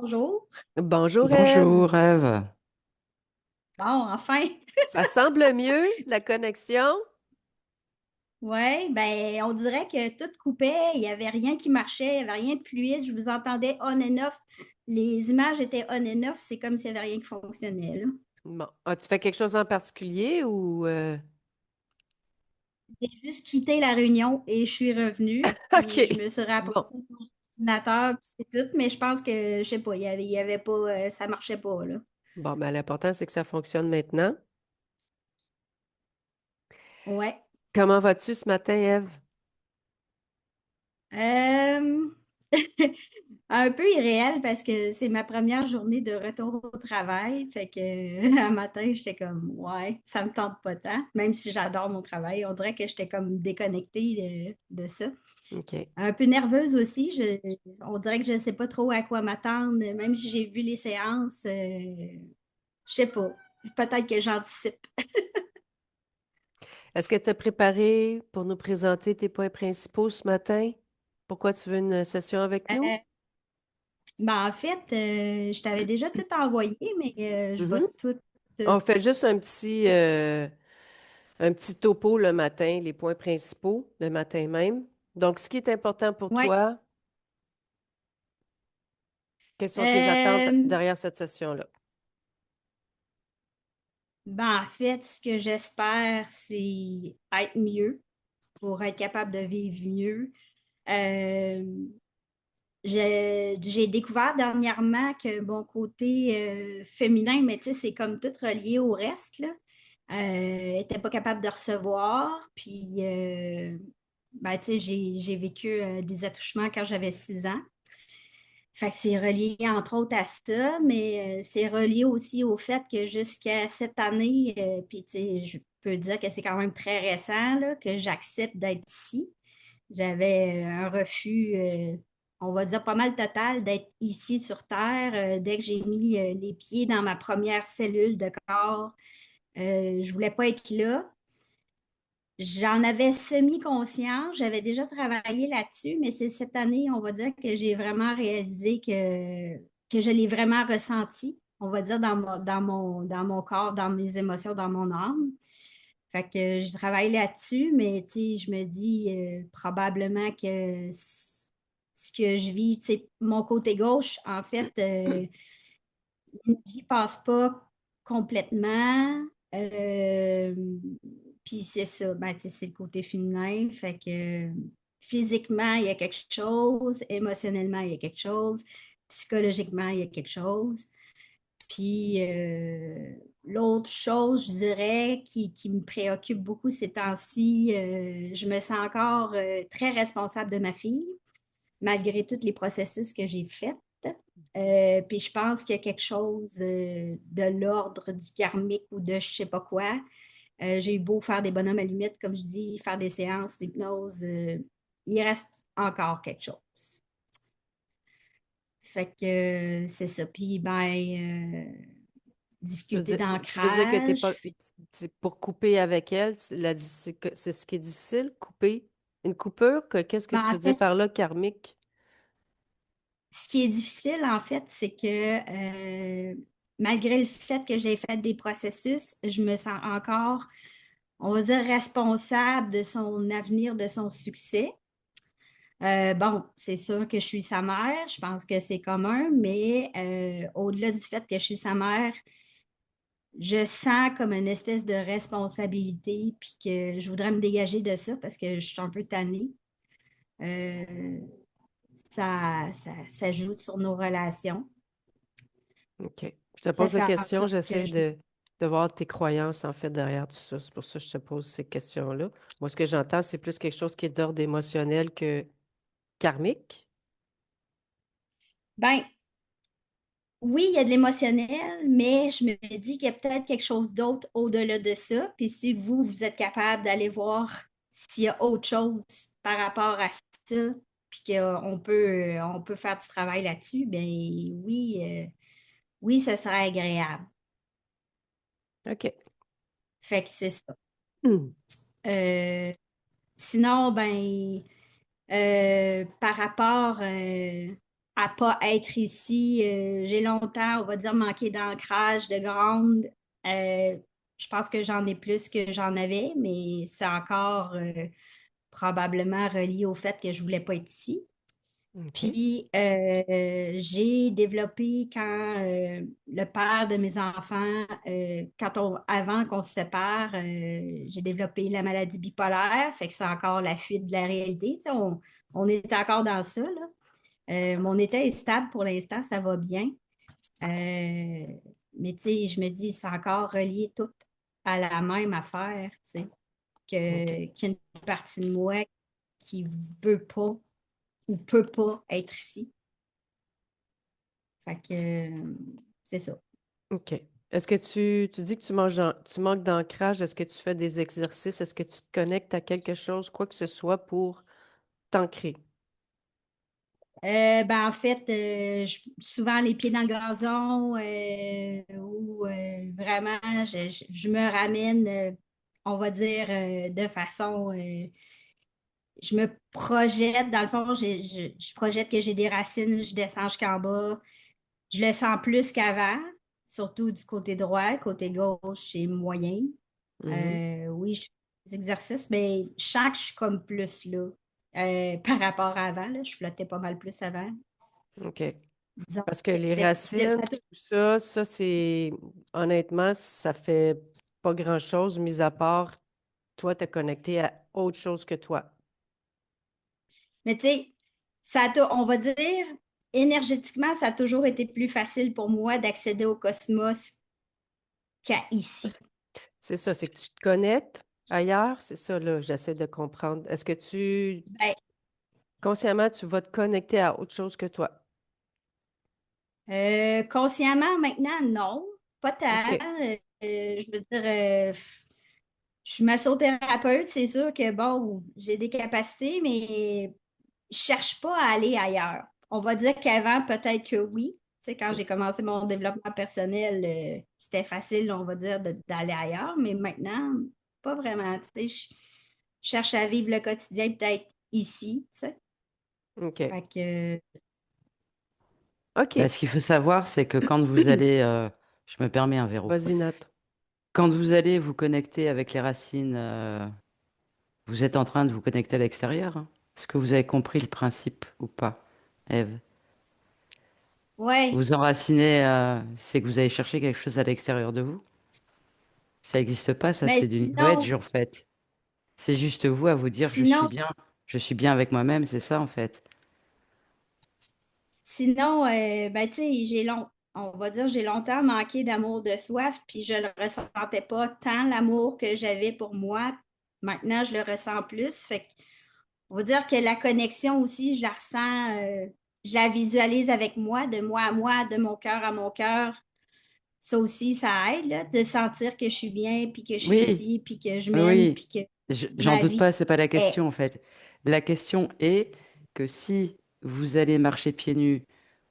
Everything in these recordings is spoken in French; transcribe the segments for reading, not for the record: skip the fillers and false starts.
bonjour. Bonjour Ève. Bonjour, Ève. Bon, enfin. Ça semble mieux, la connexion? Ouais, ben, on dirait que tout coupait, il n'y avait rien qui marchait, il n'y avait rien de fluide, je vous entendais on and off. Les images étaient on and off, c'est comme s'il n'y avait rien qui fonctionnait, là. Bon. As-tu fait quelque chose en particulier ou J'ai juste quitté la réunion et je suis revenue, puis je OK. me suis Bon. rapprochée de mon ordinateur, puis c'est tout, mais je pense que, je sais pas, il y avait pas, ça marchait pas, là. Bon, ben l'important, c'est que ça fonctionne maintenant. Ouais. Comment vas-tu ce matin, Ève? Euh, Un peu irréel parce que c'est ma première journée de retour au travail. Fait que un matin, j'étais comme ouais, ça me tente pas tant, même si j'adore mon travail. On dirait que j'étais comme déconnectée de ça. OK. Un peu nerveuse aussi. On dirait que je ne sais pas trop à quoi m'attendre, même si j'ai vu les séances. Je sais pas. Peut-être que j'anticipe. Est-ce que tu as préparé pour nous présenter tes points principaux ce matin? Pourquoi tu veux une session avec nous? Euh, en fait, je t'avais déjà tout envoyé, mais je vais Mhm. tout. On fait juste un petit topo le matin, les points principaux le matin même. Donc, ce qui est important pour Ouais. toi, quelles sont tes attentes Euh, derrière cette session-là? En fait, ce que j'espère, c'est être mieux pour être capable de vivre mieux. Euh, j'ai découvert dernièrement que mon côté féminin, mais tu sais, c'est comme tout relié au reste, là, était pas capable de recevoir. Puis, tu sais, j'ai vécu des attouchements quand j'avais 6 ans. Fait que c'est relié entre autres à ça, mais c'est relié aussi au fait que jusqu'à cette année, puis tu sais, je peux dire que c'est quand même très récent là, que j'accepte d'être ici. J'avais un refus, on va dire pas mal total, d'être ici sur Terre. Dès que j'ai mis les pieds dans ma première cellule de corps, je voulais pas être là. J'en avais semi-conscience, j'avais déjà travaillé là-dessus, mais c'est cette année, on va dire, que j'ai vraiment réalisé que je l'ai vraiment ressenti, on va dire, dans mon corps, dans mes émotions, dans mon âme. Fait que je travaille là-dessus, mais tu sais, je me dis probablement que ce que je vis, tu sais, mon côté gauche, en fait, l'énergie passe pas complètement. Euh, Puis c'est ça, tu sais, c'est le côté féminin. Fait que physiquement, il y a quelque chose, émotionnellement, il y a quelque chose, psychologiquement, il y a quelque chose. Puis l'autre chose, je dirais, qui me préoccupe beaucoup ces temps-ci, je me sens encore très responsable de ma fille, malgré tous les processus que j'ai faits. Puis je pense qu'il y a quelque chose de l'ordre du karmique ou de je sais pas quoi. J'ai eu beau faire des bonhommes allumettes, comme je dis, faire des séances d'hypnose, il reste encore quelque chose. Fait que c'est ça. Puis difficulté Tu veux dire que t'es pas, d'ancrage. c'est pour couper avec elle, c'est ce qui est difficile, couper une coupure, qu'est-ce que tu En veux dire fait, par là, karmique? ce qui est difficile, en fait, c'est que malgré le fait que j'ai fait des processus, je me sens encore, on va dire, responsable de son avenir, de son succès. Bon, c'est sûr que je suis sa mère, je pense que c'est commun, mais au-delà du fait que je suis sa mère, je sens comme une espèce de responsabilité, puis que je voudrais me dégager de ça parce que je suis un peu tannée. Euh, ça joue sur nos relations. OK. Je te Ça pose la fait en question, sorte que j'essaie de voir tes croyances, en fait, derrière tout ça. C'est pour ça que je te pose ces questions-là. Moi, ce que j'entends, c'est plus quelque chose qui est d'ordre émotionnel que karmique. ben, oui, il y a de l'émotionnel, mais je me dis qu'il y a peut-être quelque chose d'autre au-delà de ça. Puis si vous, vous êtes capable d'aller voir s'il y a autre chose par rapport à ça, puis on peut faire du travail là-dessus, ben oui, oui, ce serait agréable. OK. Fait que c'est ça. Hmm. Euh, Sinon, par rapport à pas être ici. J'ai longtemps, on va dire, manqué d'ancrage, de grande. Je pense que j'en ai plus que j'en avais, mais c'est encore probablement relié au fait que je voulais pas être ici. OK. Puis j'ai développé quand le père de mes enfants, avant qu'on se sépare, j'ai développé la maladie bipolaire, fait que c'est encore la fuite de la réalité. Tu sais, on est encore dans ça, là. Mon état est stable pour l'instant, ça va bien. Euh, mais tu sais, je me dis, c'est encore relié tout à la même affaire, tu sais, OK. qu'il y a une partie de moi qui veut pas ou peut pas être ici. Fait que c'est ça. OK. Est-ce que tu dis que tu manques d'ancrage? Est-ce que tu fais des exercices? Est-ce que tu te connectes à quelque chose, quoi que ce soit, pour t'ancrer? Ben, en fait, souvent les pieds dans le gazon ou vraiment, je me ramène, on va dire, de façon, je me projette, dans le fond, je projette que j'ai des racines, je descends jusqu'en bas. Je le sens plus qu'avant, surtout du côté droit, côté gauche, c'est moyen. Mhm. Oui, je fais des exercices, mais je sens que je suis comme plus là par rapport à avant. Là, je flottais pas mal plus avant. OK. Disons, Parce que les c'était- racines, tout ça, c'est honnêtement, ça fait pas grand-chose, mis à part toi, te connecter à autre chose que toi. mais tu sais, on va dire, énergétiquement, ça a toujours été plus facile pour moi d'accéder au cosmos qu'à ici. C'est ça, c'est que tu te connectes ailleurs, c'est ça, là, j'essaie de comprendre. Est-ce que Ben, consciemment, tu vas te connecter à autre chose que toi? consciemment, maintenant, non. Pas tant. OK. Je veux dire, je suis massothérapeute, c'est sûr que bon, j'ai des capacités, mais je cherche pas à aller ailleurs. On va dire qu'avant, peut-être que oui. Tu sais, quand j'ai commencé mon développement personnel, c'était facile, on va dire, d'aller ailleurs, mais maintenant, pas vraiment. Tu sais, je cherche à vivre le quotidien peut-être ici, tu sais. OK. Fait que, Bah, OK. ce qu'il faut savoir, c'est que quand vous allez, je me permets un verrou, Vas-y, Nat. quand vous allez vous connecter avec les racines, vous êtes en train de vous connecter à l'extérieur, hein. Est-ce que vous avez compris le principe ou pas, Ève? ouais. Vous enracinez, c'est que vous allez chercher quelque chose à l'extérieur de vous. Ça n'existe pas, ça Mais c'est du New sinon, Age en fait. C'est juste vous à vous dire sinon, je suis bien avec moi-même, c'est ça en fait. Sinon, ben, tu sais, on va dire, j'ai longtemps manqué d'amour de soi, puis je le ressentais pas tant l'amour que j'avais pour moi. Maintenant, je le ressens plus. Fait que, on va dire que la connexion aussi, je la ressens, je la visualise avec moi à moi, de mon cœur à mon cœur. Ça aussi, ça aide, là, de sentir que je suis bien, puis que je suis Oui, ici, puis que je m'aime, oui, puis que j'en ma doute vie pas, c'est pas la est. question en fait. La question est que si vous allez marcher pieds nus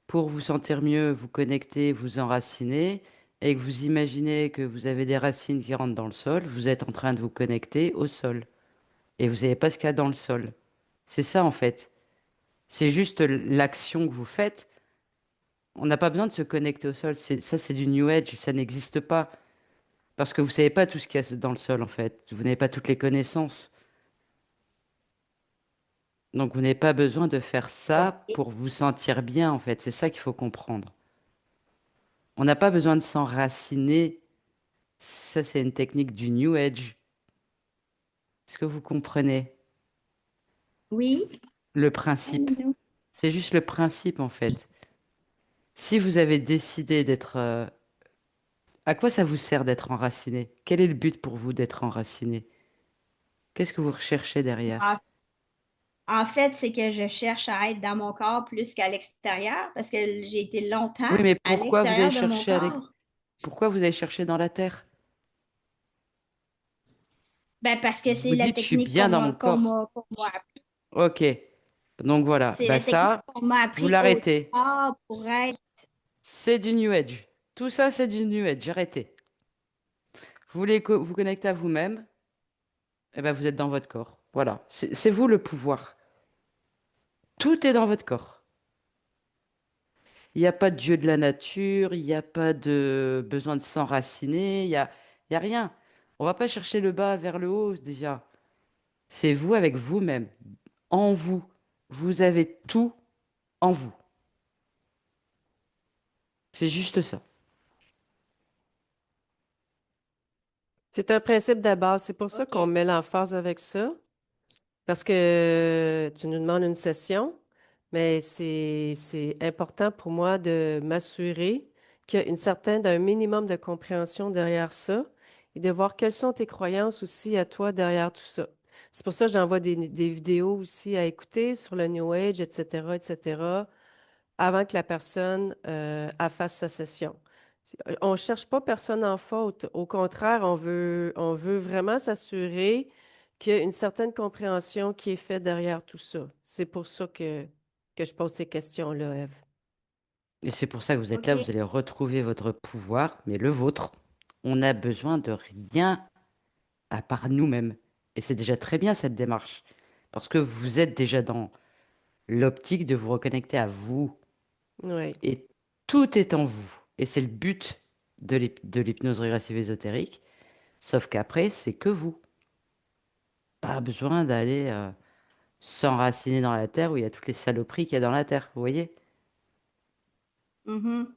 pour vous sentir mieux, vous connecter, vous enraciner, et que vous imaginez que vous avez des racines qui rentrent dans le sol, vous êtes en train de vous connecter au sol. Et vous savez pas ce qu'il y a dans le sol. C'est ça en fait. C'est juste l'action que vous faites. On n'a pas besoin de se connecter au sol. Ça, c'est du New Age. Ça n'existe pas. Parce que vous savez pas tout ce qu'il y a dans le sol, en fait. Vous n'avez pas toutes les connaissances. Donc, vous n'avez pas besoin de faire ça OK. pour vous sentir bien, en fait. C'est ça qu'il faut comprendre. On n'a pas besoin de s'enraciner. Ça, c'est une technique du New Age. Est-ce que vous comprenez Oui. le Hi, principe? Minou. C'est juste le principe, en fait. Si vous avez décidé d'être... à quoi ça vous sert d'être enraciné? Quel est le but pour vous d'être enraciné? Qu'est-ce que vous recherchez derrière? En fait, c'est que je cherche à être dans mon corps plus qu'à l'extérieur parce que j'ai été longtemps Oui, mais à pourquoi vous allez l'extérieur de mon chercher corps. pourquoi vous allez chercher dans la terre? Ben, parce que Vous c'est vous la dites, je suis technique bien dans mon corps. qu'on m'a appris. Ok. Donc voilà. C'est Bah la technique ça, qu'on m'a vous appris au l'arrêtez. départ pour être. C'est du New Age. Tout ça, c'est du New Age. Arrêtez. Vous voulez vous connecter à vous-même, et ben vous êtes dans votre corps. Voilà. C'est vous le pouvoir. Tout est dans votre corps. Il n'y a pas de dieu de la nature, il n'y a pas de besoin de s'enraciner, il y a rien. On va pas chercher le bas vers le haut déjà. C'est vous avec vous-même, en vous. Vous avez tout en vous. C'est juste ça. C'est un principe de base. C'est pour ça qu'on OK. met l'emphase avec ça. Parce que tu nous demandes une session, mais c'est important pour moi de m'assurer qu'il y a un minimum de compréhension derrière ça et de voir quelles sont tes croyances aussi à toi derrière tout ça. C'est pour ça que j'envoie des vidéos aussi à écouter sur le New Age, etc., avant que la personne elle fasse sa session. On ne cherche pas personne en faute. Au contraire, on veut vraiment s'assurer qu'il y a une certaine compréhension qui est faite derrière tout ça. C'est pour ça que je pose ces questions-là, Eve. Et c'est pour ça que vous êtes là, vous OK. allez retrouver votre pouvoir, mais le vôtre. On n'a besoin de rien à part nous-mêmes. Et c'est déjà très bien cette démarche. Parce que vous êtes déjà dans l'optique de vous reconnecter à vous. Oui. Et tout est en vous. Et c'est le but de l'hypnose régressive ésotérique. Sauf qu'après, c'est que vous. Pas besoin d'aller s'enraciner dans la terre où il y a toutes les saloperies qu'il y a dans la terre. Vous voyez? Mhm.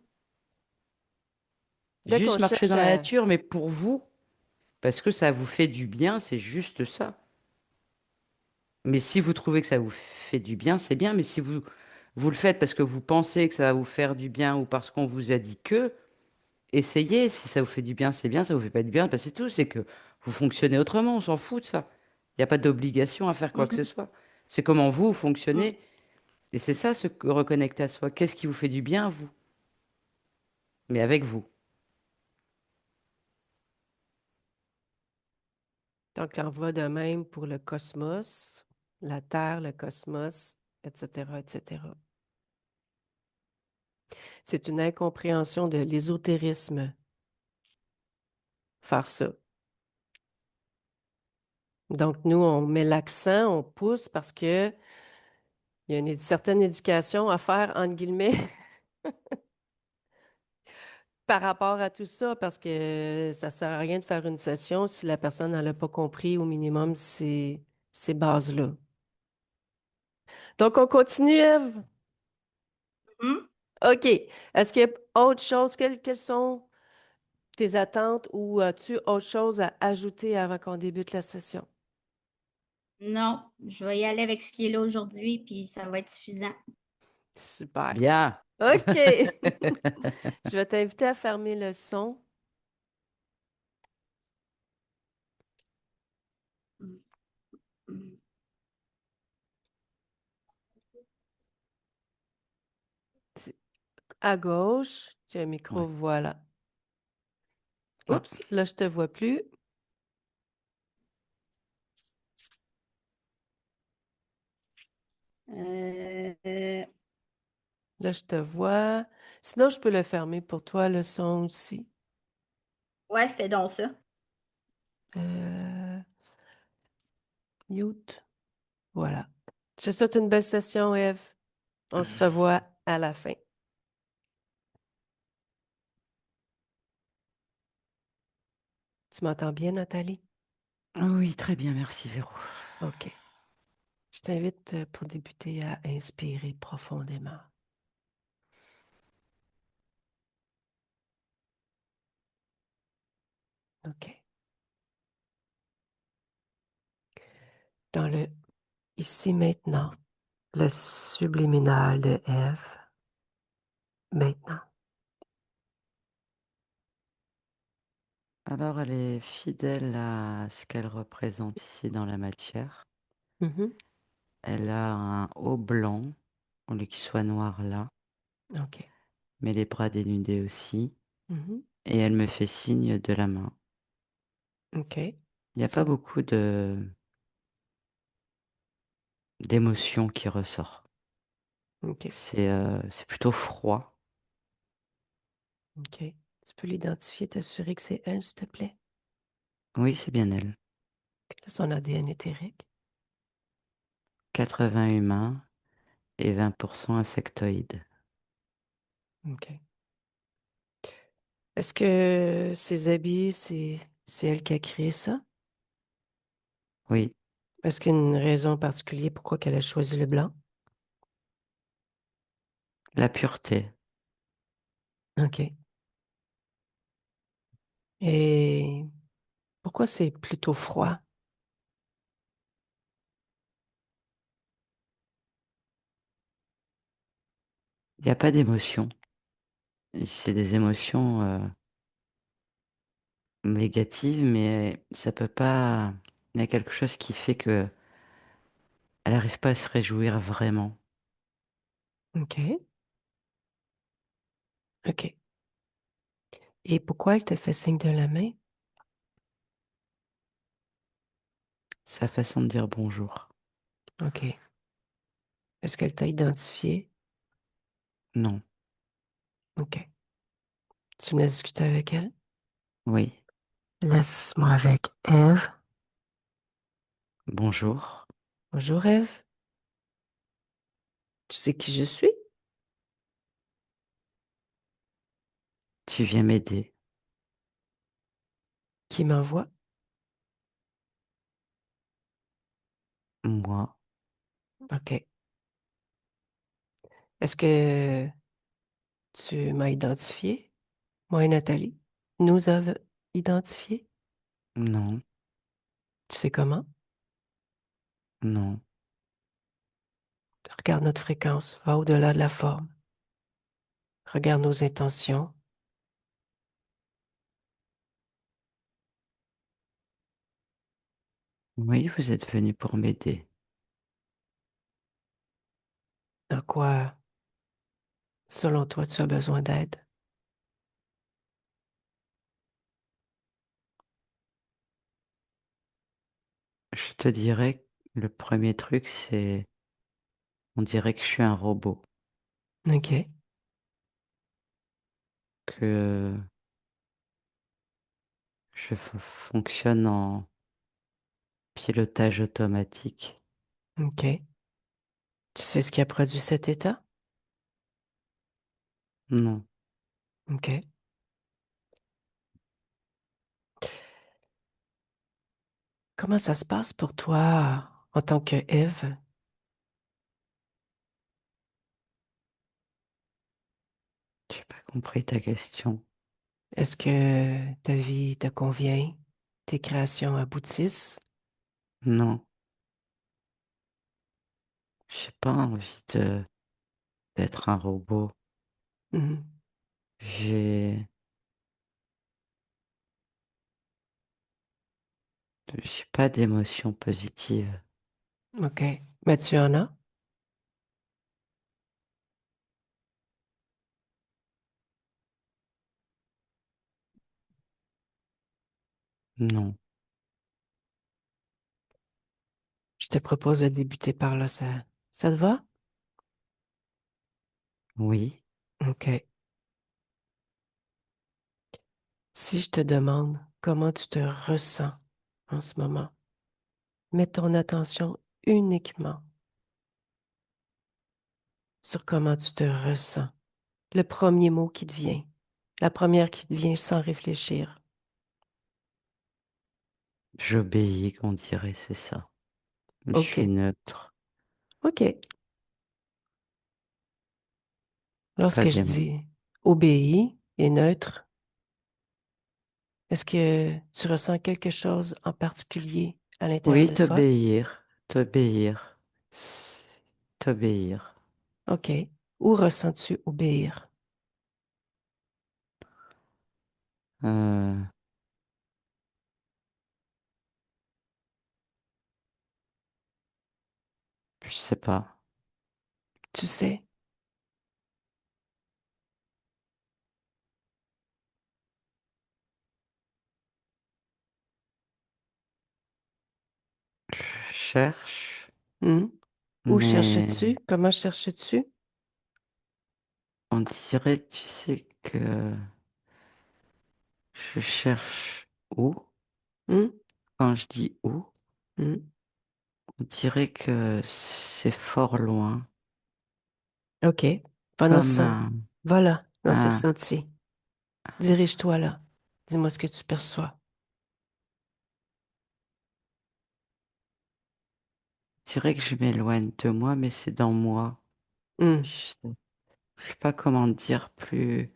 Dès qu'on Juste marcher cherche dans la à... nature, mais pour vous, parce que ça vous fait du bien, c'est juste ça. Mais si vous trouvez que ça vous fait du bien, c'est bien. Mais si vous le faites parce que vous pensez que ça va vous faire du bien ou parce qu'on vous a dit que, essayez. Si ça vous fait du bien, c'est bien. Ça vous fait pas du bien, bah c'est tout. C'est que vous fonctionnez autrement. On s'en fout de ça. Il n'y a pas d'obligation à faire quoi que ce Mhm. soit. C'est comment vous Mhm. fonctionnez. Et c'est ça, se reconnecter à soi. Qu'est-ce qui vous fait du bien, vous? Mais avec vous. Donc, on va de même pour le cosmos, la Terre, le cosmos, etc., etc. C'est une incompréhension de l'ésotérisme, faire ça. Donc, nous, on met l'accent, on pousse parce que il y a une certaine éducation à faire, entre guillemets, par rapport à tout ça, parce que ça sert à rien de faire une session si la personne n'a pas compris au minimum ces bases-là. Donc, on continue, Ève? Mhm. OK. Est-ce qu'il y a autre chose? Quelles sont tes attentes ou as-tu autre chose à ajouter avant qu'on débute la session? Non, je vais y aller avec ce qui est là aujourd'hui, puis ça va être suffisant. Super. Bien. OK. Je vais t'inviter à fermer le son. Mhm. Mhm. Tu- À gauche, tu as un micro, Ouais. voilà. Hop. Oups, là, je te vois plus. Euh, Là, je te vois. Sinon, je peux le fermer pour toi, le son aussi. ouais, fais donc ça. Euh, Mute. Voilà. Je te souhaite une belle session, Eve. On se revoit à la fin. Tu m'entends bien, Nathalie? Ah oui, très bien, merci Véro. OK. Je t'invite pour débuter à inspirer profondément. OK. Dans le ici maintenant, le subliminal de Ève, maintenant. Alors, elle est fidèle à ce qu'elle représente ici dans la matière. Mhm. Elle a un haut blanc, au lieu qu'il soit noir là, OK. mais les bras dénudés aussi. Mhm. Et elle me fait signe de la main. OK. Il n'y a pas C'est beaucoup de d'émotion qui ressort. OK. C'est plutôt froid. OK. Tu peux l'identifier, t'assurer que c'est elle, s'il te plaît? Oui, c'est bien elle. Quel est son ADN éthérique? 80 humains et 20% insectoïdes. OK. Est-ce que ces habits, c'est elle qui a créé ça? Oui, Est-ce qu'il y a une raison particulière pourquoi qu'elle a choisi le blanc? la pureté. OK. Et pourquoi c'est plutôt froid? Il n'y a pas d'émotion. C'est des émotions négatives, mais ça peut pas. Il y a quelque chose qui fait que elle n'arrive pas à se réjouir vraiment. OK. OK. Et pourquoi elle te fait signe de la main? Sa façon de dire bonjour. OK. Est-ce qu'elle t'a identifié? Non. OK. Tu me laisses discuter avec elle? Oui. Laisse-moi avec Eve. Bonjour. Bonjour Eve. Tu sais qui je suis? Tu viens m'aider. Qui m'envoie? Moi. OK. Est-ce que tu m'as identifié? Moi et Nathalie? Nous avons identifié? Non. Tu sais comment? Non. Regarde notre fréquence, va au-delà de la forme. Regarde nos intentions. Oui, vous êtes venu pour m'aider. En quoi, selon toi, tu as besoin d'aide? Je te dirais que le premier truc, c'est on dirait que je suis un robot, OK. que fonctionne en pilotage automatique. OK. Tu sais ce qui a produit cet état? Non. OK. Comment ça se passe pour toi en tant que Ève? J'ai pas compris ta question. Est-ce que ta vie te convient? Tes créations aboutissent? Non. J'ai pas envie d'être un robot. Mhm. J'ai, j'ai pas d'émotion positive. OK. Mais tu en as? Non. Je te propose de débuter par là, ça te va? Oui. OK. Si je te demande comment tu te ressens en ce moment, mets ton attention uniquement sur comment tu te ressens. Le premier mot qui te vient, la première qui te vient sans réfléchir. J'obéis, qu'on dirait, c'est ça. Je suis OK. neutre. OK. Pas Lorsque je d'émo. dis obéis et neutre, est-ce que tu ressens quelque chose en particulier à l'intérieur Oui, de toi? t'obéir. T'obéir. T'obéir. OK. Où ressens-tu obéir? Euh, je sais pas. Tu sais? Je cherche, Hmm? Où mais cherches-tu? Comment cherches-tu? on dirait, tu sais, que je cherche où? Hmm? Quand je dis où, Hmm? on dirait que c'est fort loin. OK. Pendant Comme ça, un... voilà. dans ce Ah, sentier. Dirige-toi là. Dis-moi ce que tu perçois. je dirais que je m'éloigne de moi, mais c'est dans moi. Hmm, Je sais pas comment dire, plus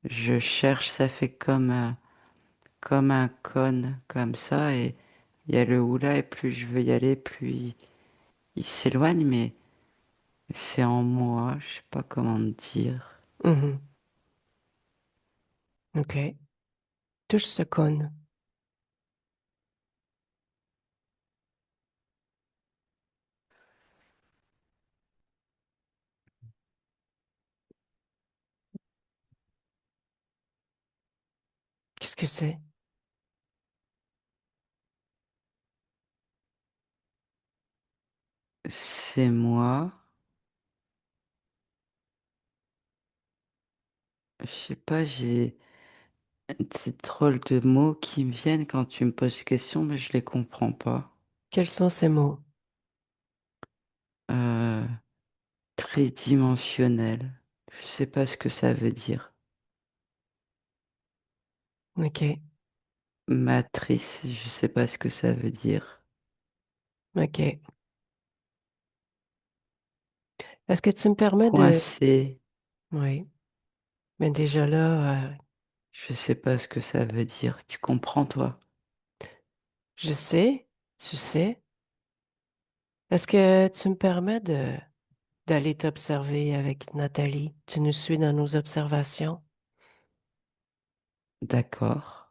je cherche, ça fait comme un cône, comme ça, et il y a le hou là, et plus je veux y aller, plus il s'éloigne, mais c'est en moi, je sais pas comment dire. mhm. OK. Touche ce cône. Qu'est-ce que c'est? C'est moi, je sais pas, j'ai des drôles de mots qui me viennent quand tu me poses des questions, mais je les comprends pas. Quels sont ces mots? Euh, Tridimensionnel, je sais pas ce que ça veut dire. OK. Matrice, je sais pas ce que ça veut dire. OK. Est-ce que tu me permets de... Coincé, Oui. Mais déjà là, je sais pas ce que ça veut dire. Tu comprends, toi? je sais, tu sais. Est-ce que tu me permets d'aller t'observer avec Nathalie? Tu nous suis dans nos observations. D'accord.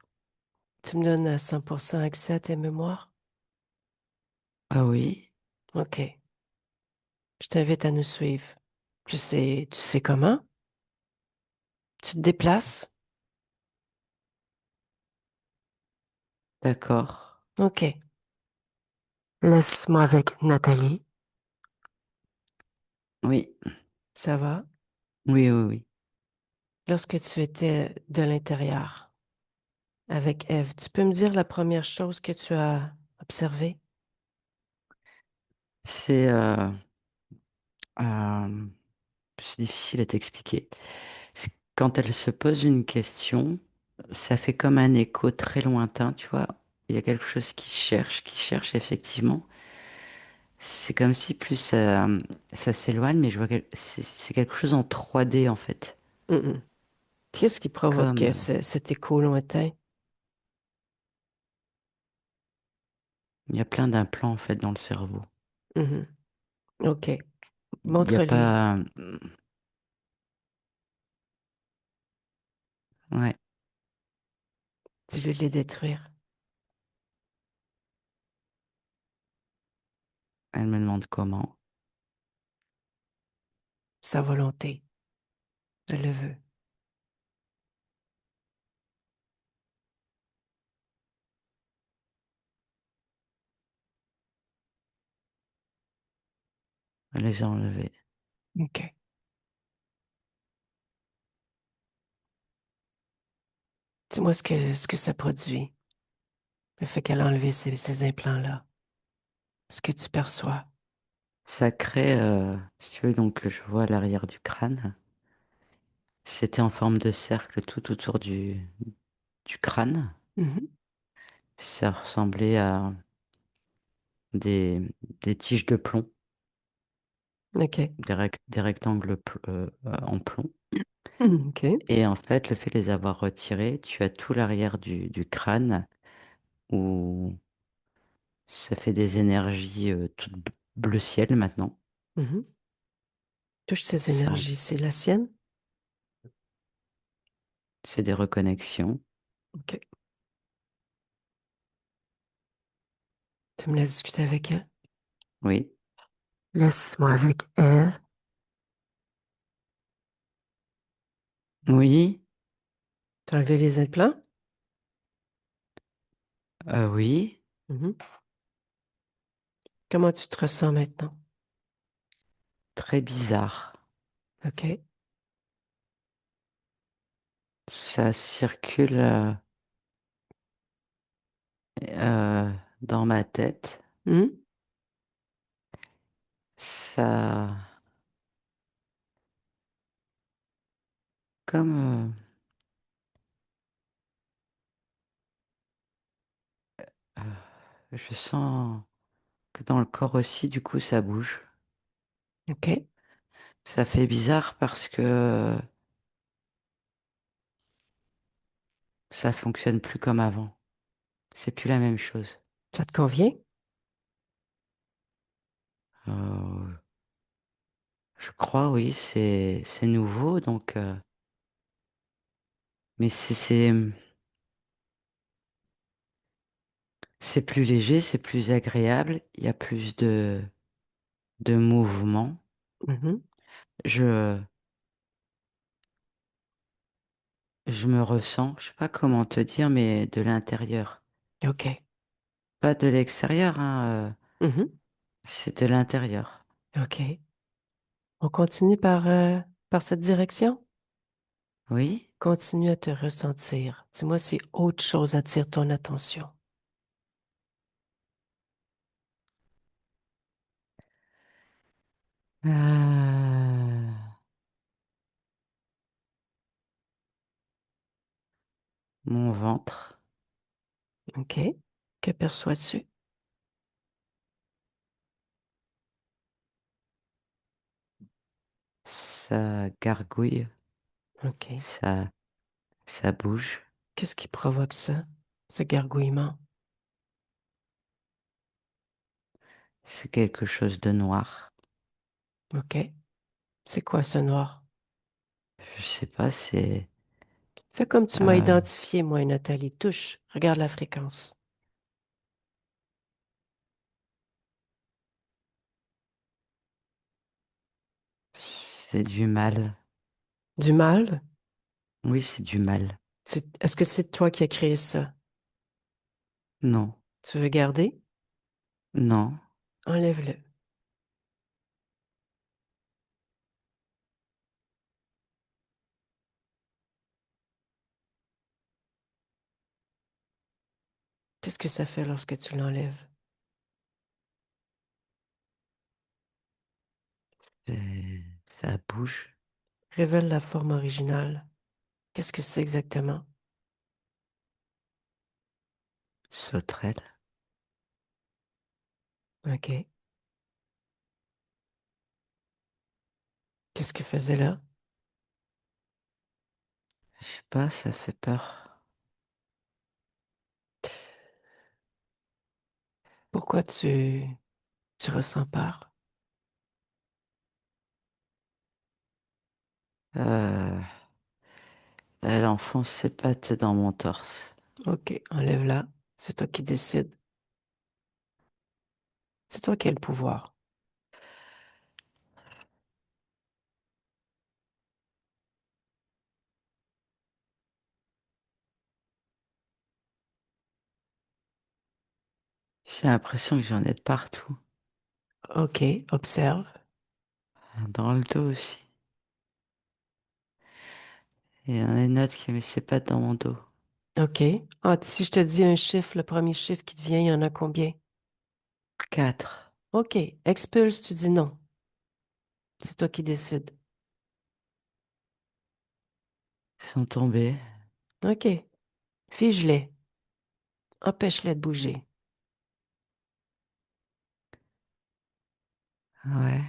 Tu me donnes à 100% accès à tes mémoires? Ah oui, OK. Je t'invite à nous suivre. Tu sais comment? Tu te déplaces? d'accord. OK. Laisse-moi avec Nathalie. Oui, Ça va? oui, oui, oui. Lorsque tu étais de l'intérieur avec Ève, tu peux me dire la première chose que tu as observée? C'est euh, c'est difficile à t'expliquer. Quand elle se pose une question, ça fait comme un écho très lointain, tu vois. Il y a quelque chose qui cherche effectivement. C'est comme si plus ça s'éloigne, mais je vois que c'est quelque chose en 3D en fait. Mhm. Qu'est-ce qui provoquait Comme cet écho lointain? il y a plein d'implants en fait dans le cerveau. Mhm. OK. Il n'y a Montre-lui. pas. Ouais, Dis-lui de les détruire. elle me demande comment. Sa volonté. Elle le veut. Elle les a enlevés. OK. Dis-moi ce que ça produit. Le fait qu'elle a enlevé ces implants-là. Ce que tu perçois. Ça crée, si tu veux, donc je vois l'arrière du crâne. C'était en forme de cercle tout autour du crâne. Mhm. Ça ressemblait à des, des tiges de plomb, OK. des rectangles en plomb. Mhm. OK. Et en fait, le fait de les avoir retirés, tu as tout l'arrière du crâne où ça fait des énergies toutes bleu ciel maintenant. Mhm. Touche ces C'est en- énergies. C'est la sienne? c'est des reconnexions. OK. Tu me laisses discuter avec elle? Oui. Laisse-moi avec Ève. Oui. T'as enlevé les implants? Oui. Mhm. Comment tu te ressens maintenant? Très bizarre. OK. Ça circule dans ma tête. Mhm. Ça, comme euh, je sens que dans le corps aussi, du coup, ça bouge. OK. Ça fait bizarre parce que ça fonctionne plus comme avant. C'est plus la même chose. Ça te convient? Euh, je crois, oui, c'est nouveau, donc mais c'est plus léger, c'est plus agréable. Il y a plus de mouvement. Mhm. Je je me ressens, je sais pas comment te dire, mais de l'intérieur, OK. pas de l'extérieur, hein, Mhm. c'est de l'intérieur. OK. On continue par cette direction? Oui. Continue à te ressentir. Dis-moi si autre chose attire ton attention. Ah, mon ventre, OK. Que perçois-tu? ça gargouille, OK. ça, ça bouge. Qu'est-ce qui provoque ça, ce gargouillement? C'est quelque chose de noir. OK. C'est quoi ce noir? Je sais pas, Fais comme tu m'as euh, identifié, moi, Nathalie. Touche. Regarde la fréquence. c'est du mal. Du mal? Oui, c'est du mal. Est-ce que c'est toi qui as créé ça? Non, Tu veux garder? non, Enlève-le. Qu'est-ce que ça fait lorsque tu l'enlèves? ça bouge, Révèle la forme originale. Qu'est-ce que c'est exactement? sauterelle. OK. Qu'est-ce qu'il faisait là? Je sais pas, ça fait peur. Pourquoi tu ressens peur? Euh, elle enfonce ses pattes dans mon torse. OK, enlève-la. C'est toi qui décides. C'est toi qui as le pouvoir. J'ai l'impression que j'en ai de partout. OK, observe. Dans le dos aussi. Et il y en a une autre qui met ses pattes dans mon dos. OK. Ah, si je te dis un chiffre, le premier chiffre qui te vient, il y en a combien? 4. OK. Expulse, tu dis non. C'est toi qui décides. Ils sont tombés. OK. Fige-les. Empêche-les de bouger. Ouais.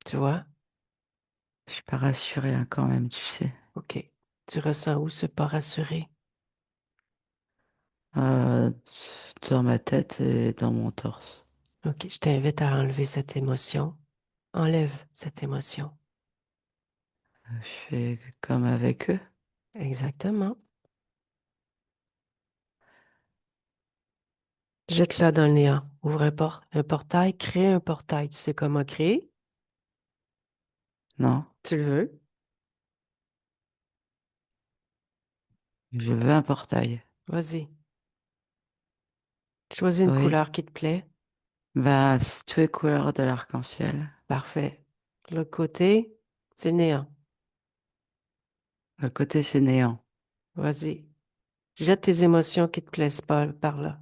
Tu vois? Je suis pas rassuré hein, quand même, tu sais. OK. Tu ressens où ce pas rassuré? Euh, dans ma tête et dans mon torse. OK. Je t'invite à enlever cette émotion. Enlève cette émotion. Je fais comme avec eux. Exactement. Jette-la dans le néant. Ouvre un portail. Crée un portail. Tu sais comment créer? Non, Tu le veux? je veux un portail. Vas-y. Choisis une Oui. couleur qui te plaît. Bah, c'est toutes les couleurs de l'arc-en-ciel. Parfait. L'autre côté, c'est le néant. Le côté, c'est néant. Vas-y. Jette tes émotions qui te plaisent pas par là.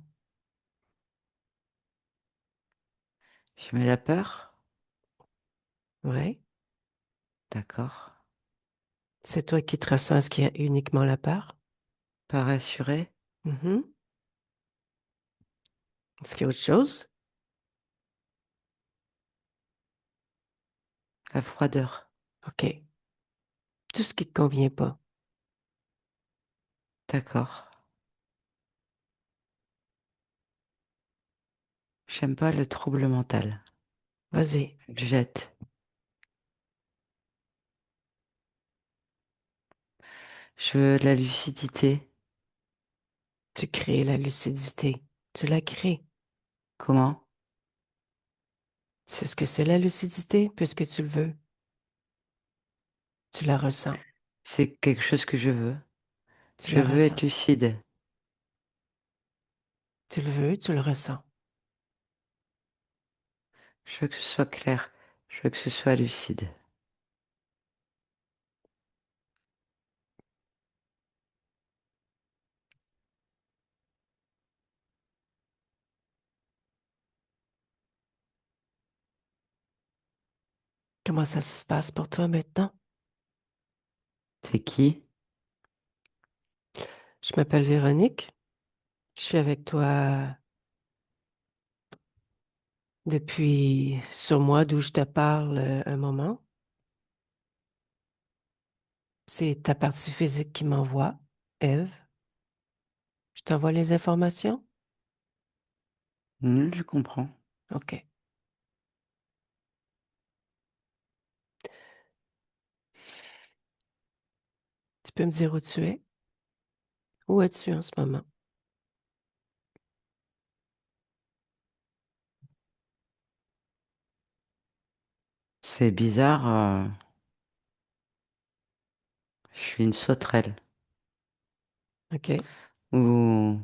Je mets la peur. Ouais. D'accord. C'est toi qui te ressens ce qui est uniquement la part. Pas rassuré? Mhm. Est-ce qu'il y a autre chose? La froideur. OK. Tout ce qui te convient pas. D'accord. J'aime pas le trouble mental. Vas-y. Je jette. Je veux de la lucidité. Tu crées la lucidité. Tu la crées. Comment? C'est ce que c'est la lucidité, puisque tu le veux. Tu la ressens. C'est quelque chose que je veux. Tu Je la veux ressens. être lucide. Tu le veux, tu le ressens. Je veux que ce soit clair. Je veux que ce soit lucide. Comment ça se passe pour toi maintenant? C'est qui? Je m'appelle Véronique. Je suis avec toi depuis ce mois d'où je te parle un moment. C'est ta partie physique qui m'envoie, Eve. Je t'envoie les informations? Je comprends. OK. Tu peux me dire où tu es? Où es-tu en ce moment? C'est bizarre. Je suis une sauterelle. OK. Ou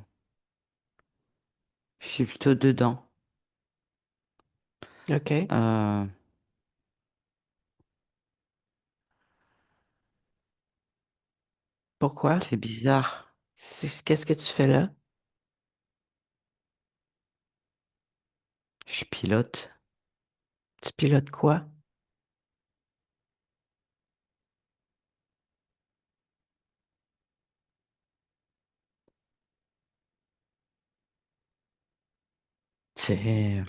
je suis plutôt dedans. OK. Euh, Pourquoi? c'est bizarre. Qu'est-ce que tu fais là? Je pilote. Tu pilotes quoi? C'est,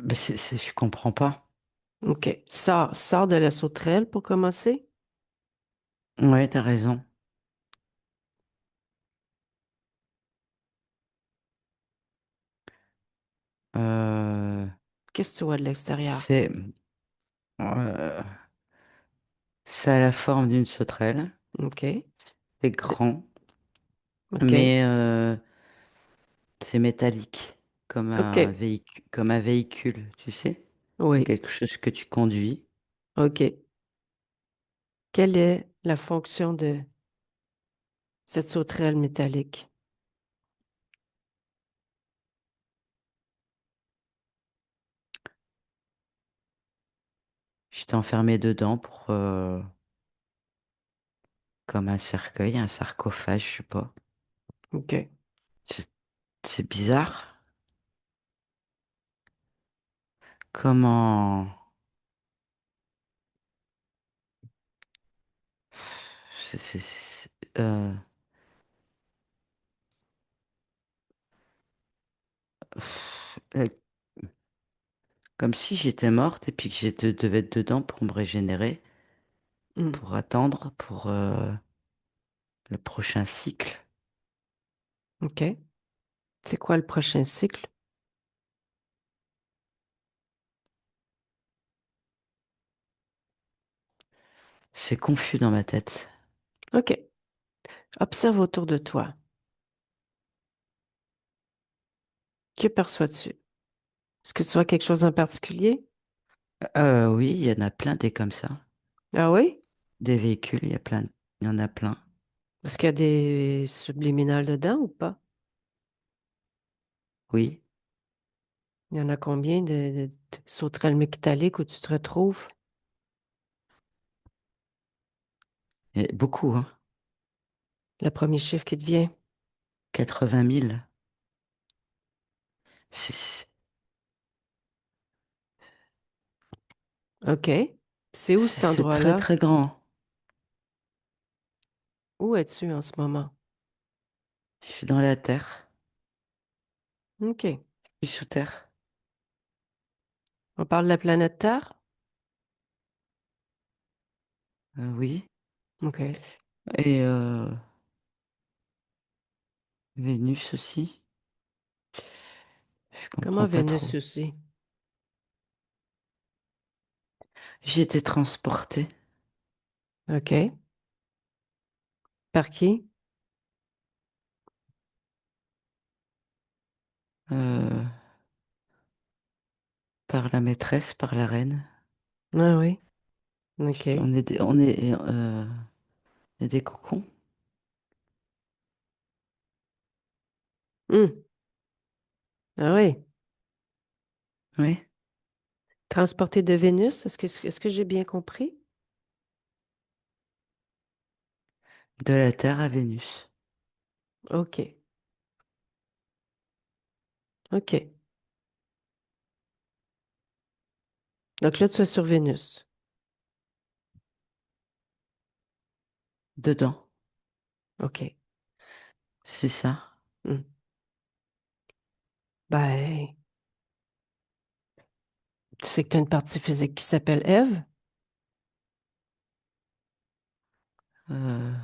je comprends pas. OK. Sors de la sauterelle pour commencer. Ouais, t'as raison. Euh, Qu'est-ce que tu vois de l'extérieur? c'est, euh, ça a la forme d'une sauterelle. OK. C'est C'est- grand, OK. mais c'est métallique, OK. comme un véhicule, tu sais, Oui. quelque chose que tu conduis. OK. Quelle est la fonction de cette sauterelle métallique? J'étais enfermé dedans comme un cercueil, un sarcophage, je sais pas. OK. C'est c'est bizarre. Comment, euh, euh, comme si j'étais morte et puis que devais être dedans pour me régénérer, Hmm. pour attendre pour le prochain cycle. OK. C'est quoi le prochain cycle? C'est confus dans ma tête. OK. Observe autour de toi. Que perçois-tu? Est-ce que tu vois quelque chose en particulier? Oui, il y en a plein des comme ça. Ah oui? Des véhicules, il y en a plein. Est-ce qu'il y a des subliminales dedans ou pas? Oui, Il y en a combien de sauterelles métalliques où tu te retrouves? et beaucoup, hein. Le premier chiffre qui te vient. 80 000. C'est- OK. C'est où cet C'est très endroit-là? très grand. Où es-tu en ce moment? Je suis dans la terre. OK. Je suis sous terre. On parle de la planète Terre? Oui. OK. Et Vénus aussi. Je comprends Comment pas Vénus trop. aussi? J'ai été transportée OK. Par qui? euh, par la maîtresse, par la reine. Ah oui. OK. On est des cocons. Hmm. Ah oui. Oui. Transporté de Vénus, est-ce que j'ai bien compris? De la Terre à Vénus. OK. OK. Donc là, tu es sur Vénus. Dedans. OK. C'est ça. Hmm. Ben, tu sais que tu as une partie physique qui s'appelle Ève? Euh,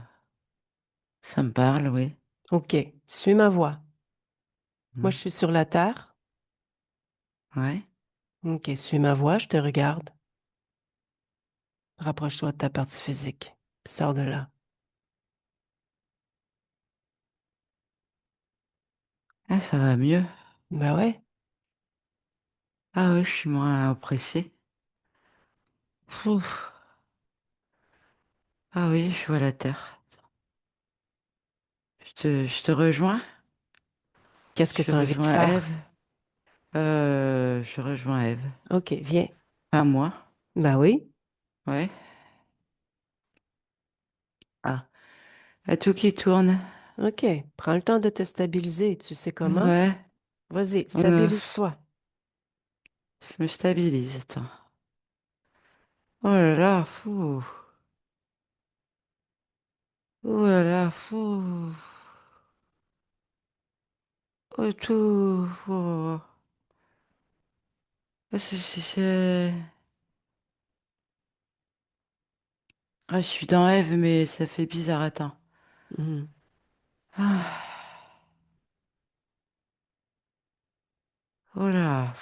Ça me parle, oui. OK. Suis ma voix. Moi, Hmm. je suis sur la Terre. Ouais. OK. Suis ma voix, je te regarde. Rapproche-toi de ta partie physique. Sors de là. Ah, ça va mieux. Ben ouais. Ah oui, je suis moins oppressée. Ouf. Ah oui, je vois la Terre. Je te rejoins. Qu'est-ce que Je tu as envie de rejoins Ève. faire? Je rejoins Ève. OK, viens. Pas moi. Ben oui. Ouais. Ah. À tout qui tourne. OK. Prends le temps de te stabiliser. Tu sais comment? Ouais. Vas-y, On, euh, stabilise-toi. je me stabilise. Attends. Oh là là, fou. Oh là là, fou. Oh tout. Oh. Ah, Ah, je suis dans Ève, mais ça fait bizarre. Attends. Mhm. Ah. Oh là.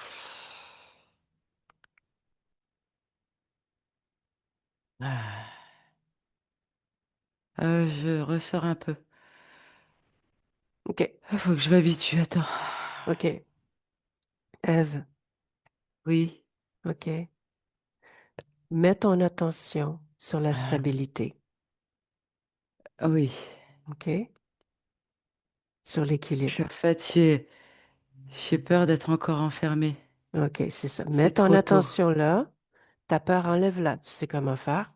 Ah. Je ressors un peu. OK. Il faut que je m'habitue. Attends. OK. Ève. Oui. OK. Mets ton attention sur la Ah, stabilité. oui. OK? Sur En l'équilibre. fait, j'ai peur d'être encore enfermée. OK, c'est ça. Mets C'est ton trop tôt. attention là. Ta peur, enlève-la. Tu sais comment faire?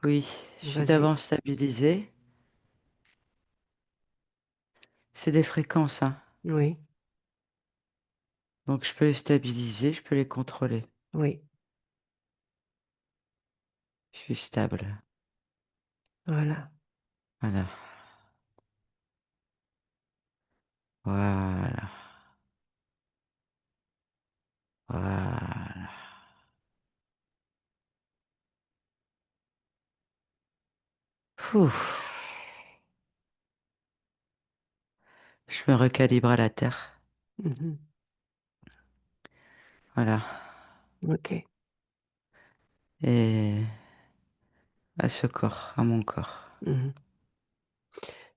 Oui, je suis Vas-y. d'avance stabilisée. C'est des fréquences, hein. Oui, Donc je peux les stabiliser, je peux les contrôler. oui. Je suis stable. Voilà. Voilà. Voilà. Voilà. Ouf. Je me recalibre à la terre. Mhm. Voilà. OK. Et à ce corps, à mon corps. Mhm.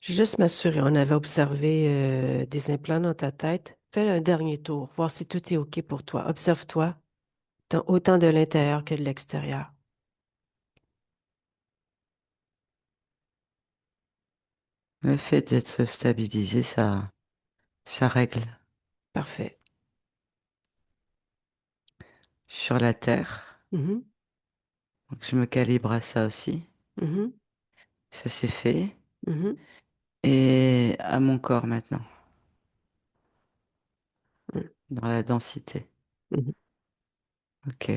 Je vais juste m'assurer. On avait observé des implants dans ta tête. Fais un dernier tour, voir si tout est OK pour toi. Observe-toi, autant de l'intérieur que de l'extérieur. Le fait d'être stabilisé, ça règle. Parfait. Sur la terre. Mhm. Donc je me calibre à ça aussi. Mhm. Ça c'est fait. Mhm. Et à mon corps maintenant, Mhm. dans la densité. Mhm. Ok.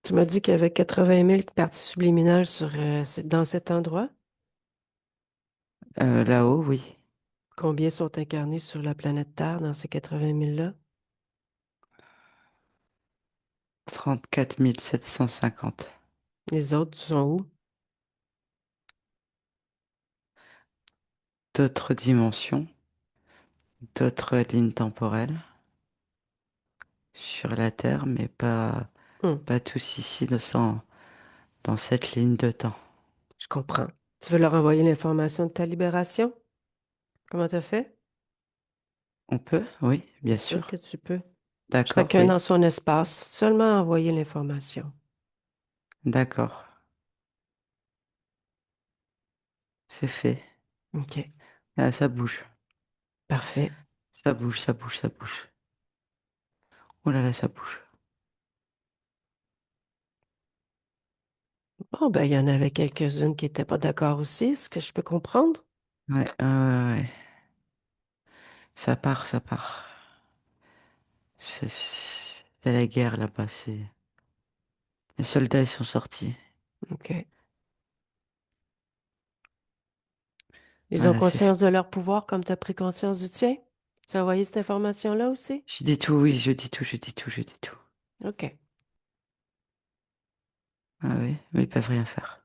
Tu m'as dit qu'il y avait 80 000 parties subliminales dans cet endroit. Là-haut, oui. Combien sont incarnés sur la planète Terre dans ces 80 000 là? 34 750. Les autres sont où? D'autres dimensions, d'autres lignes temporelles sur la Terre, mais Hum, pas tous ici dans cette ligne de temps. je comprends. Tu veux leur envoyer l'information de ta libération? Comment t'as fait? On peut? Oui, Bien bien sûr que sûr. tu peux. D'accord, Chacun oui. dans son espace, seulement envoyer l'information. D'accord. C'est fait. OK, Ah, ça bouge. parfait. Ça bouge, ça bouge, ça bouge. Oh là là, ça bouge. Bon, ben, il y en avait quelques-unes qui n'étaient pas d'accord aussi, est-ce que je peux comprendre? Ouais, ouais, ouais, ouais. Ça part, ça part. C'est la guerre là-bas. Les soldats, ils sont sortis. OK. Ils ont Voilà, c'est fait. conscience de leur pouvoir comme tu as pris conscience du tien? Tu as envoyé cette information-là aussi? Je dis tout, oui, je dis tout, je dis tout, je dis tout. OK. Ah oui, mais ils peuvent rien faire.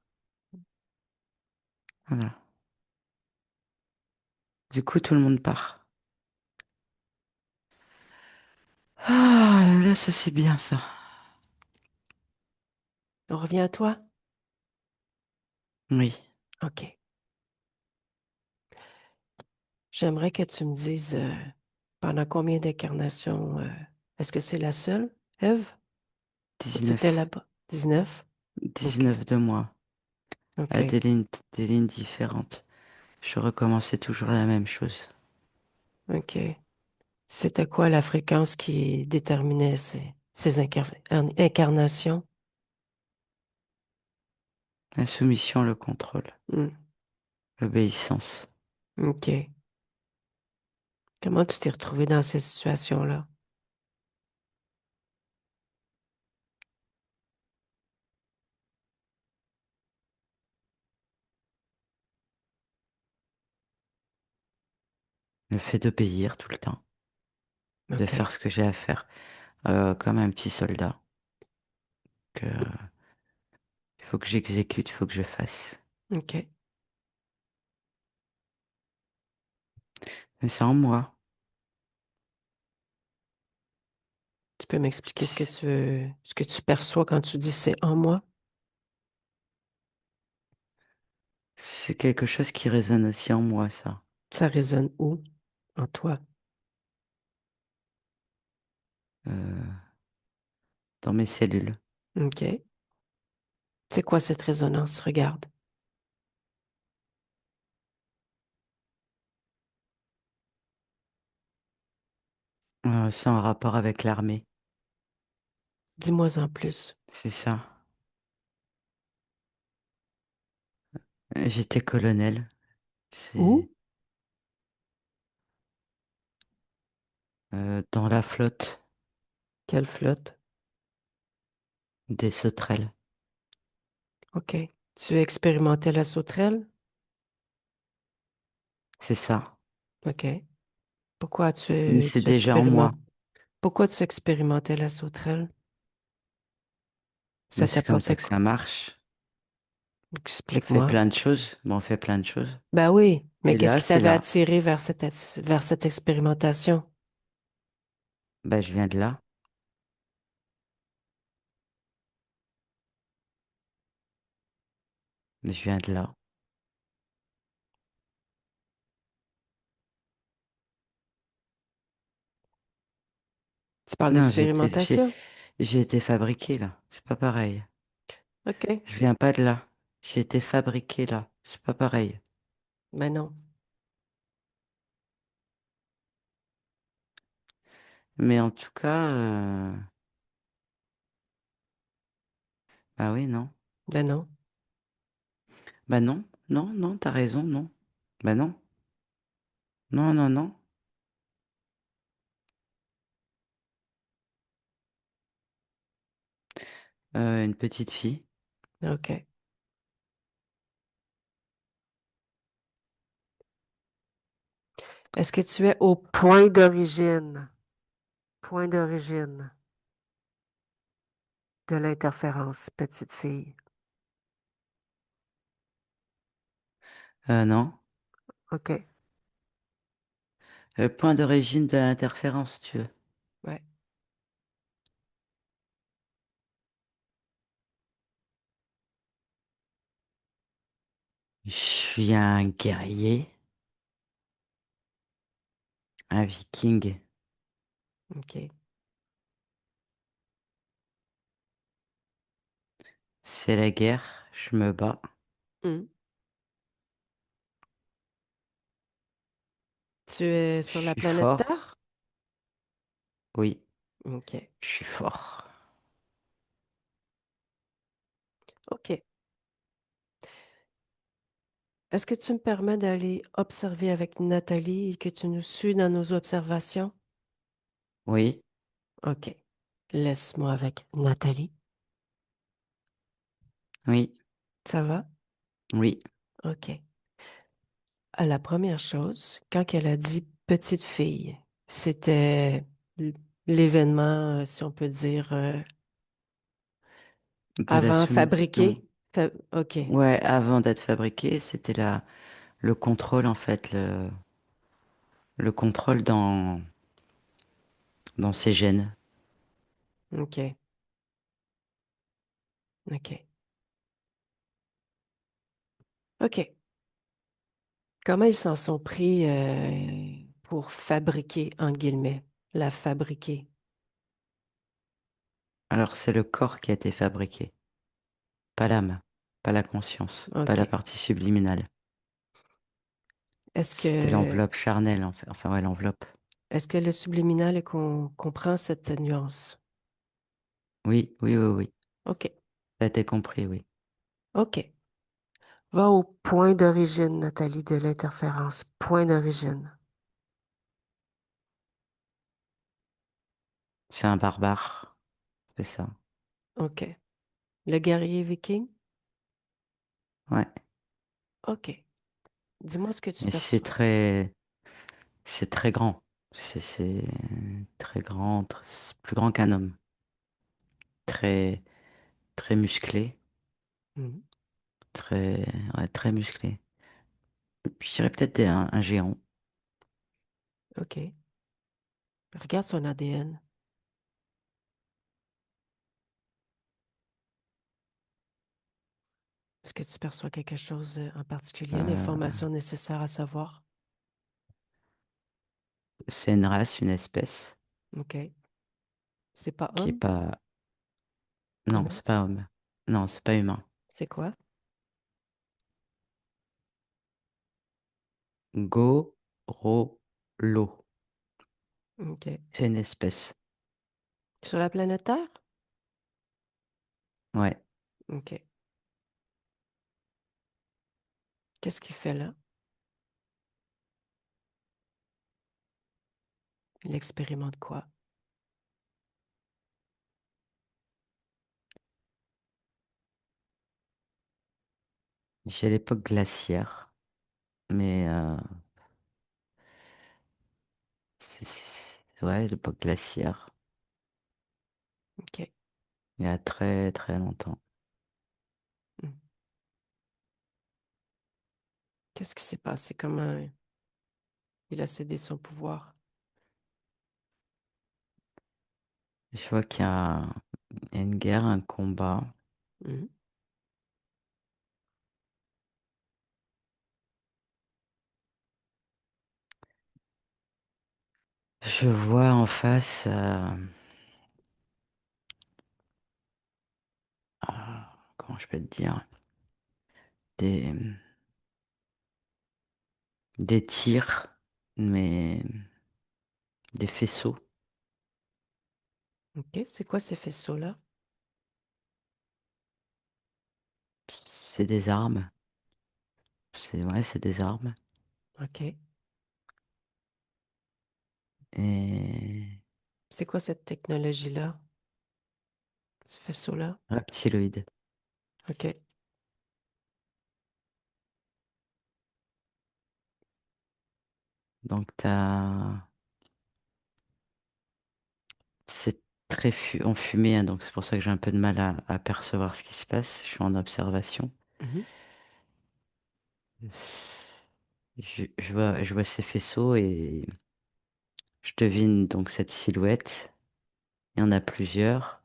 Voilà. Du coup, tout le monde part. Ah, là, ça c'est bien ça. On revient à toi? Oui, OK. J'aimerais que tu me dises pendant combien d'incarnations est-ce que c'est la seule, Ève? Ou tu étais 19. là-bas? 19. OK. 19 de moi. À OK. des lignes différentes. Je recommençais toujours la même chose. OK. C'était quoi la fréquence qui déterminait ces incarnations? La soumission, le contrôle, Hmm. l'obéissance. OK. Comment tu t'es retrouvé dans ces situations-là? Le fait d'obéir tout le temps. De OK. faire ce que j'ai à faire. Comme un petit soldat. Que, il faut que j'exécute, il faut que je fasse. OK. Mais c'est en moi. Tu peux m'expliquer ce que tu perçois quand tu dis c'est en moi? C'est quelque chose qui résonne aussi en moi, ça. Ça résonne où? En toi? Euh, dans mes cellules. OK. C'est quoi cette résonance? Regarde. C'est en rapport avec l'armée. Dis-moi en plus. C'est ça. J'étais colonel. C'est Où? dans la flotte Quelle flotte? des sauterelles. OK. Tu as expérimenté la sauterelle? C'est ça. OK. Pourquoi Mais tu, c'est tu déjà en expérimentes? moi. Pourquoi tu expérimentais la sauterelle? Ça Mais c'est comme ça t'apportait que quoi? ça marche. On fait Explique-moi. plein de choses. On fait plein de choses. Ben oui, mais Et qu'est-ce là, qui c'est t'avait là. attiré vers cette expérimentation? Bah, je viens de là. Je viens de là. Tu parles Non, d'expérimentation? j'ai été fabriqué là. C'est pas pareil. OK. Je viens pas de là. J'ai été fabriqué là. C'est pas pareil. Ben non. Mais en tout cas, bah oui, non. Ben non. Bah non, non, non, t'as raison, non. Bah non, non, non, non. Une petite fille. OK. Est-ce que tu es au point d'origine? Point d'origine de l'interférence, petite fille. Non. OK. Point d'origine de l'interférence, tu veux. Ouais. Je suis un guerrier, un viking. OK. C'est la guerre, je me bats. Hmm. Tu es Je sur la suis planète fort. Terre? Oui, OK. je suis fort. OK. Est-ce que tu me permets d'aller observer avec Nathalie et que tu nous suis dans nos observations? Oui, OK. Laisse-moi avec Nathalie. oui, Ça va? oui. OK. La première chose, quand elle a dit petite fille, c'était l'événement, si on peut dire, De la avant soumission. fabriqué. OK. Ouais, avant d'être fabriqué, c'était le contrôle, en fait, le contrôle dans ses gènes. OK. OK. OK. Comment ils s'en sont pris pour fabriquer, en guillemets, la fabriquer? Alors, c'est le corps qui a été fabriqué, pas l'âme, pas la conscience, pas la OK. partie subliminale. Est-ce C'était que, l'enveloppe charnelle, en fait. Enfin, ouais, l'enveloppe. est-ce que le subliminal est qu'on comprend cette nuance? Oui, oui, oui, oui. OK. Ça a été compris, oui. OK. Va au point d'origine, Nathalie, de l'interférence. Point d'origine. C'est un barbare, c'est ça. OK. Le guerrier viking? Ouais. OK. Dis-moi ce que tu Mais perçois. c'est très grand. C'est très grand, plus grand qu'un homme. Très, très musclé, Mhm. très, ouais, très musclé. Je dirais peut-être un géant. OK. Regarde son ADN. Est-ce que tu perçois quelque chose en particulier, une Euh, information nécessaire à savoir? c'est une race, une espèce OK. C'est pas qui est homme, pas, non, humain. c'est pas homme. Non, c'est pas humain. C'est quoi? Gorolo. OK. C'est une espèce. Sur la planète Terre? Ouais. OK. Qu'est-ce qu'il fait là? Il expérimente quoi? J'ai l'époque glaciaire, mais ouais, l'époque glaciaire, OK. il y a très très longtemps. Hmm. Qu'est-ce qui s'est passé? Comment il a cédé son pouvoir? Je vois qu'il y a une guerre, un combat. Mhm. Je vois en face, comment je peux te dire, des, des tirs, mais des faisceaux. OK. C'est quoi ces faisceaux-là? C'est des armes. C'est des armes. OK. Et C'est quoi cette technologie-là? ce faisceau-là. reptiloïde. OK. Donc, c'est très enfumé, hein, donc c'est pour ça que j'ai un peu de mal à percevoir ce qui se passe. Je suis en observation. Mhm. Je vois ces faisceaux et je devine donc cette silhouette. Il y en a plusieurs.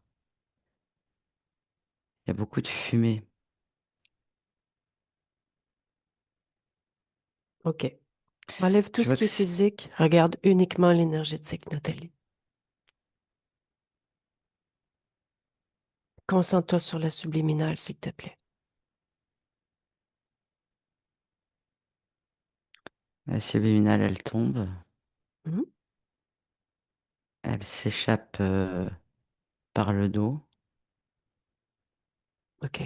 Il y a beaucoup de fumée. OK. Enlève tout Je ce vois qui que est physique. Regarde uniquement l'énergétique, Nathalie. Concentre-toi sur la subliminale, s'il te plaît. la subliminale, elle tombe. Mhm. Elle s'échappe par le dos. OK.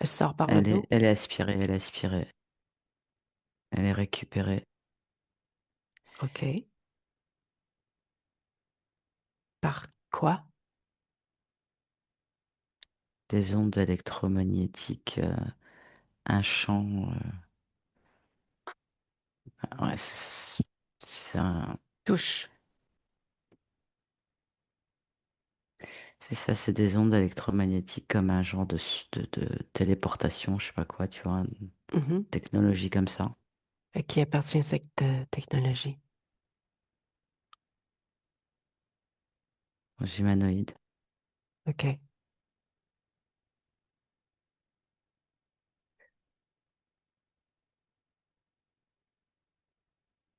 Elle sort par le dos. Elle est aspirée, elle est aspirée. Elle est récupérée. OK. Par quoi? Des ondes électromagnétiques, un champ. Ouais, Touche. c'est ça, c'est des ondes électromagnétiques comme un genre de téléportation, je sais pas quoi, tu vois, une Mhm. technologie comme ça, À qui appartient cette technologie? aux humanoïdes. OK.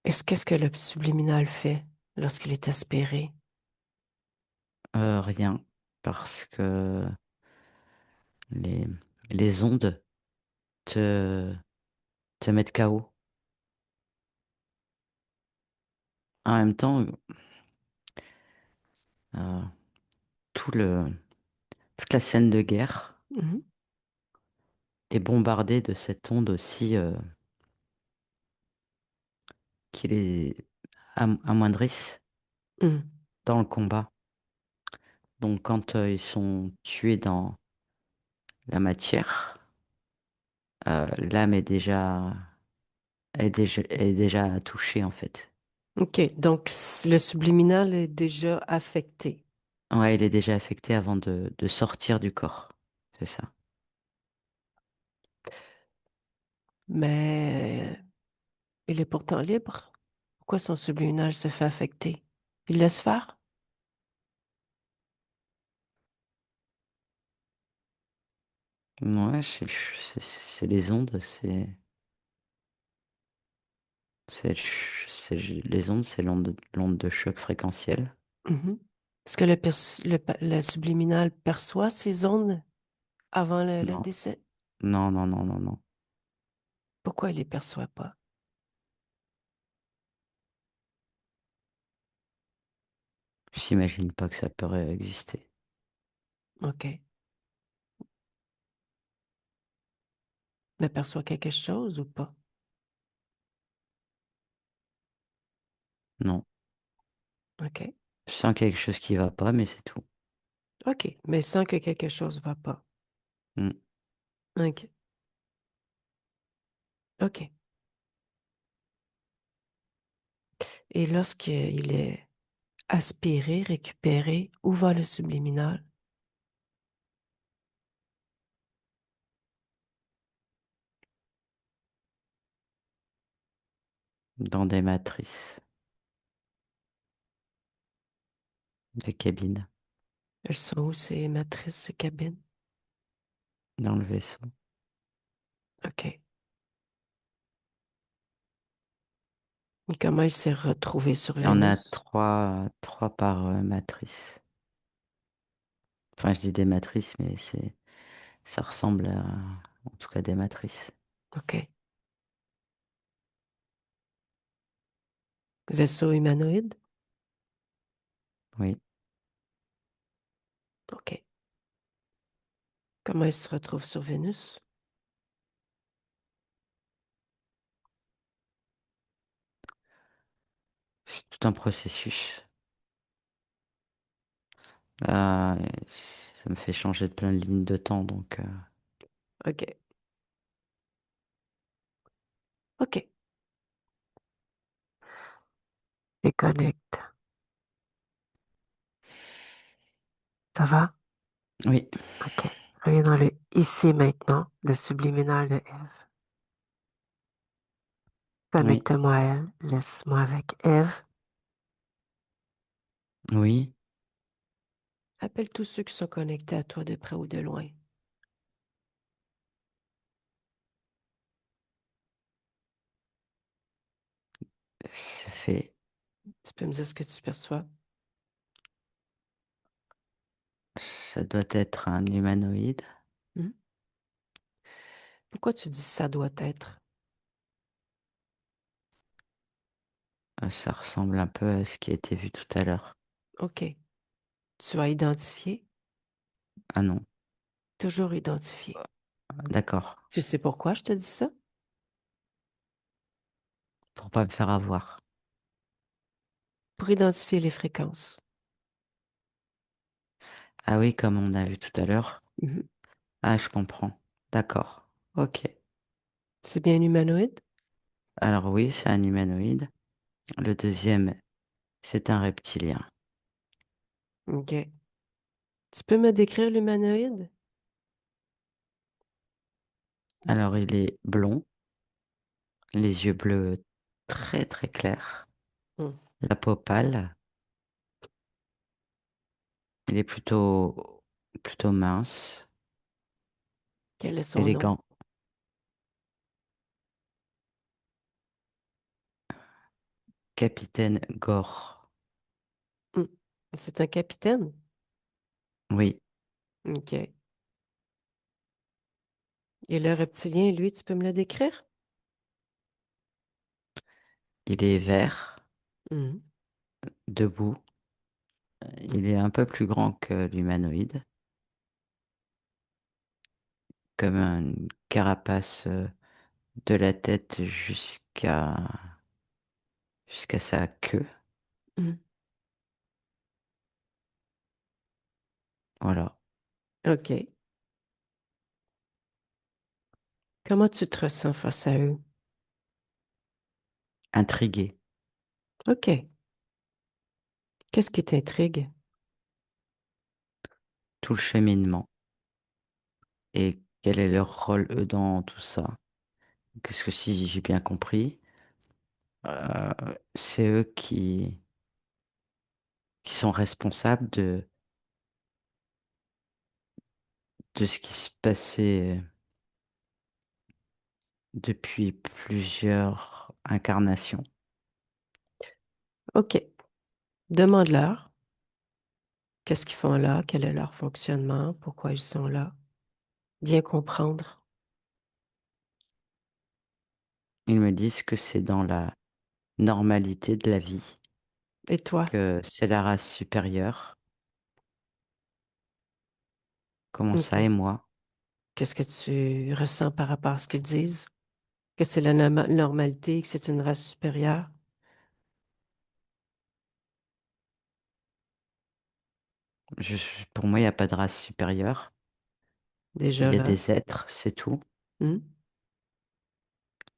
Qu'est-ce que le subliminal fait lorsqu'il est aspiré? Rien, parce que les, les ondes te, te mettent KO. En même temps, euh, tout le, toute la scène de guerre Mhm. est bombardée de cette onde aussi qui les amoindrissent Mhm. dans le combat. Donc quand ils sont tués dans la matière, l'âme est déjà touchée en fait. OK. Donc, le subliminal est déjà affecté. Ouais, il est déjà affecté avant de sortir du corps. C'est ça. Mais il est pourtant libre. Pourquoi son subliminal se fait affecter? Il laisse faire? Ouais, c'est les ondes, les ondes, c'est l'onde de choc fréquentiel. Mhm. Est-ce que le subliminal perçoit ces ondes avant le Non, décès? non, non, non, non, non. Pourquoi il les perçoit pas? J'imagine pas que ça pourrait exister. OK. Mais perçoit quelque chose ou pas? Non. OK. Je sens quelque chose qui va pas, mais c'est tout. OK. Mais sans que quelque chose va pas. Hmm. OK. OK. Et lorsqu'il est aspiré, récupéré, où va le subliminal? Dans des matrices, des cabines, Elles sont où ces matrices, ces cabines? dans le vaisseau. OK. Et comment il s'est retrouvé sur Il y en a Vénus? trois par matrice. Enfin, je dis des matrices, mais ça ressemble à, en tout cas, des matrices. OK. Vaisseau humanoïde? Oui. OK. Comment il se retrouve sur Vénus? C'est tout un processus. Euh, Ça me fait changer de plein de lignes de temps, donc OK. OK. Déconnecte. Ça va? oui, OK. Reviens dans le ici maintenant, le subliminal de Ève. oui, Connecte-moi à elle. Laisse-moi avec Ève. oui. Appelle tous ceux qui sont connectés à toi de près ou de loin. C'est fait. Tu peux me dire ce que tu perçois? Ça doit être un humanoïde. Hmm? Pourquoi tu dis ça doit être? Ça ressemble un peu à ce qui a été vu tout à l'heure. OK. Tu as identifié? Ah non, Toujours identifié. d'accord. Tu sais pourquoi je te dis ça? Pour pas me faire avoir. Pour identifier les fréquences. Ah oui, comme on a vu tout à l'heure. Mhm. Ah, je comprends. D'accord. Ok. C'est bien humanoïde? Alors oui, c'est un humanoïde. Le deuxième, c'est un reptilien. OK. Tu peux me décrire l'humanoïde? Alors il est blond, les yeux bleus très très clairs, Hmm. la peau pâle. Il est plutôt mince, Quel est son nom? élégant. Capitaine Gore. Hmm. C'est un capitaine? Oui, OK. Et le reptilien, lui, tu peux me le décrire? il est vert, Mhm. debout. Il est un peu plus grand que l'humanoïde, comme une carapace de la tête jusqu'à sa queue. Mhm. Voilà, OK. Comment tu te ressens face à eux? intrigué. OK. Qu'est-ce qui t'intrigue? Tout le cheminement et quel est leur rôle eux dans tout ça. Qu'est-ce que si j'ai bien compris, euh, c'est eux qui sont responsables de ce qui se passait depuis plusieurs incarnations. OK. Demande-leur qu'est-ce qu'ils font là, quel est leur fonctionnement, pourquoi ils sont là. Bien comprendre. Ils me disent que c'est dans la normalité de la vie, Et toi? que c'est la race supérieure. Comment ça OK. et moi? Qu'est-ce que tu ressens par rapport à ce qu'ils disent? Que c'est la normalité, que c'est une race supérieure? Pour moi, il n'y a pas de race supérieure. Il Déjà y a là. des êtres, c'est tout. Hmm?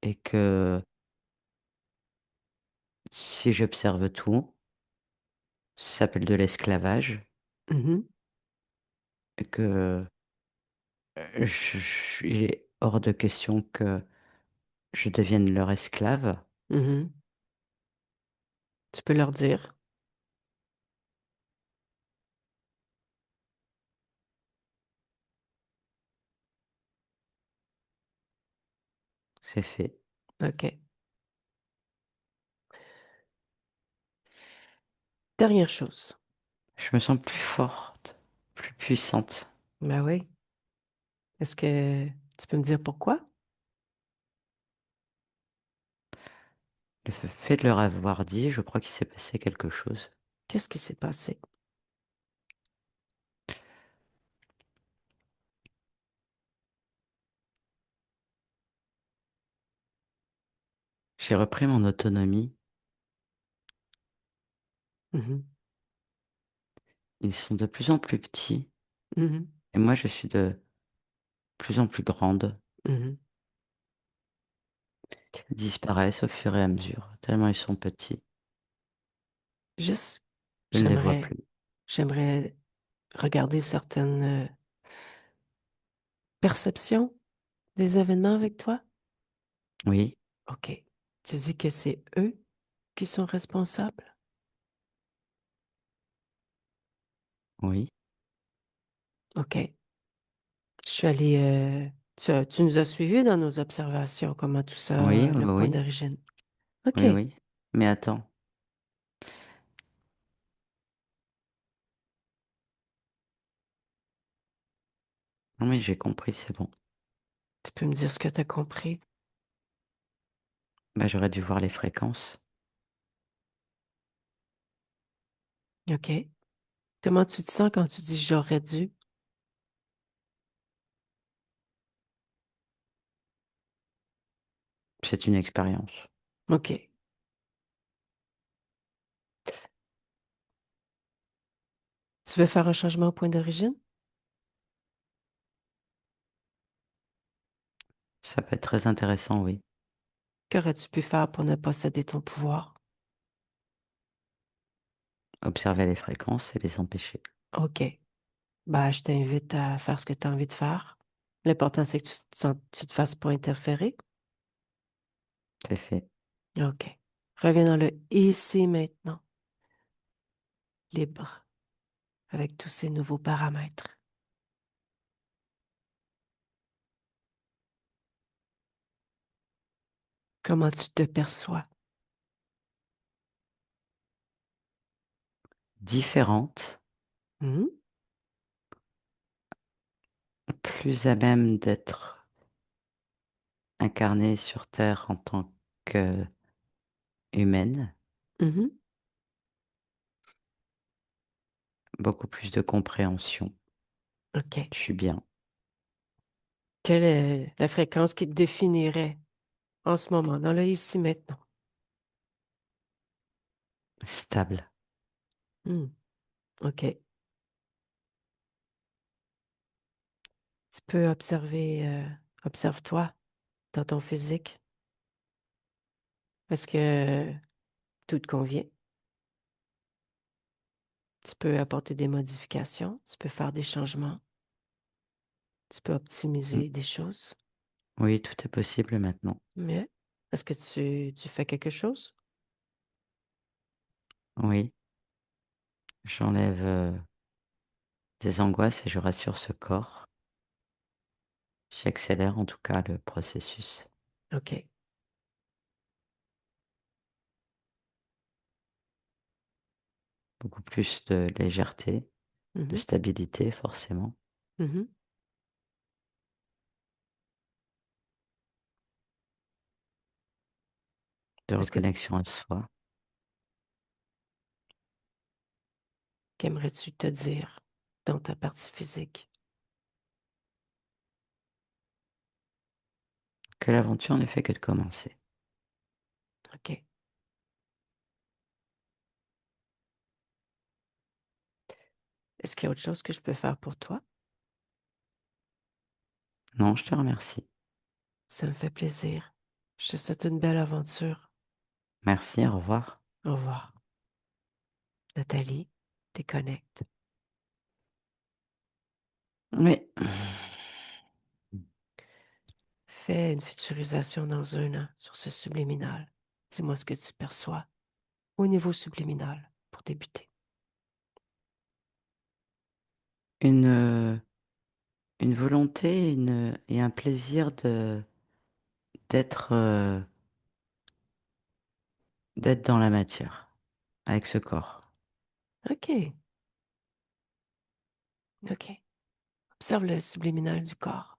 Et que si j'observe tout, ça s'appelle de l'esclavage. Mhm. Et que il est hors de question que je devienne leur esclave. Mhm. Tu peux leur dire. C'est fait. OK. Dernière chose. Je me sens plus forte, plus puissante. Ben oui. Est-ce que tu peux me dire pourquoi? Le fait de leur avoir dit, je crois qu'il s'est passé quelque chose. Qu'est-ce qui s'est passé? J'ai repris mon autonomie. Mhm. Ils sont de plus en plus petits. Mhm, Et moi, je suis de plus en plus grande. mhm. Ils disparaissent au fur et à mesure, tellement ils sont petits. Juste, Je ne les vois j'aimerais, plus. j'aimerais regarder certaines perceptions des événements avec toi. Oui, OK. Tu dis que c'est eux qui sont responsables? oui, OK. Je suis allée, tu nous as suivis dans nos observations, comment tout ça, oui, le oui, point oui, d'origine. OK. oui, oui. Mais attends. Non, mais j'ai compris, c'est bon. Tu peux me dire ce que tu as compris? Bah, j'aurais dû voir les fréquences. OK. Comment tu te sens quand tu dis j'aurais dû? C'est une expérience. OK. Tu veux faire un changement au point d'origine? Ça peut être très intéressant, oui. Qu'aurais-tu pu faire pour ne pas céder ton pouvoir? Observer les fréquences et les empêcher. OK. Bah, je t'invite à faire ce que tu as envie de faire. L'important, c'est que tu te fasses pas interférer. C'est fait. OK. Reviens dans le ici maintenant, libre, avec tous ces nouveaux paramètres. Comment tu te perçois? Différente, Hmm? plus à même d'être incarnée sur Terre en tant qu'humaine, Mhm. beaucoup plus de compréhension. OK. Je suis bien. Quelle est la fréquence qui te définirait en ce moment, dans le ici maintenant? Stable. Hmm. OK. Tu peux observer, observe-toi dans ton physique. Est-ce que tout te convient? Tu peux apporter des modifications, tu peux faire des changements, tu peux Mm. optimiser des choses. Oui, tout est possible maintenant. Mais est-ce que tu fais quelque chose? Oui, j'enlève des angoisses et je rassure ce corps. J'accélère en tout cas le processus. OK. Beaucoup plus de légèreté, de Mhm. stabilité forcément, Mhm. de Est-ce que reconnexion à soi. qu'aimerais-tu te dire dans ta partie physique? Que l'aventure ne fait que de commencer. OK. Est-ce qu'il y a autre chose que je peux faire pour toi? Non, je te remercie. Ça me fait plaisir. Je te souhaite une belle aventure. Merci, au revoir. Au revoir. Nathalie, déconnecte. Oui. Fais une futurisation dans un an sur ce subliminal. Dis-moi ce que tu perçois au niveau subliminal pour débuter. Une, une volonté et un plaisir d'être d'être dans la matière avec ce corps. OK. OK. Observe le subliminal du corps.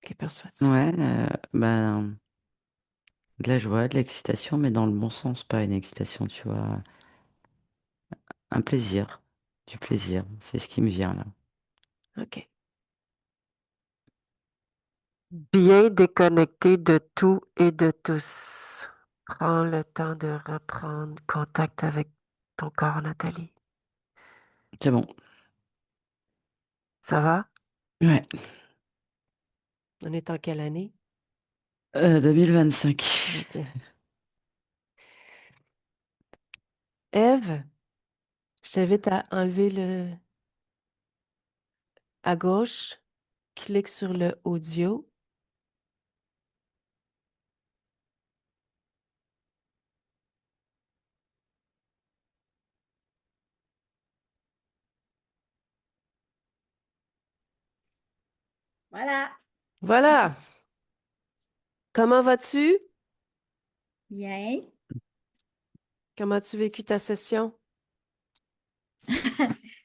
Que perçois-tu? Ouais, ben, de la joie, de l'excitation, mais dans le bon sens, pas une excitation, tu vois. Un plaisir, du plaisir, c'est ce qui me vient là. OK. Bien déconnecté de tout et de tous. Prends le temps de reprendre contact avec ton corps, Nathalie. C'est bon. Ça va? Ouais. On est en quelle année? 2025. Ok. Ève, je t'invite à enlever le à gauche, clique sur le audio. Voilà. Voilà. Comment vas-tu? Bien. Comment as-tu vécu ta session?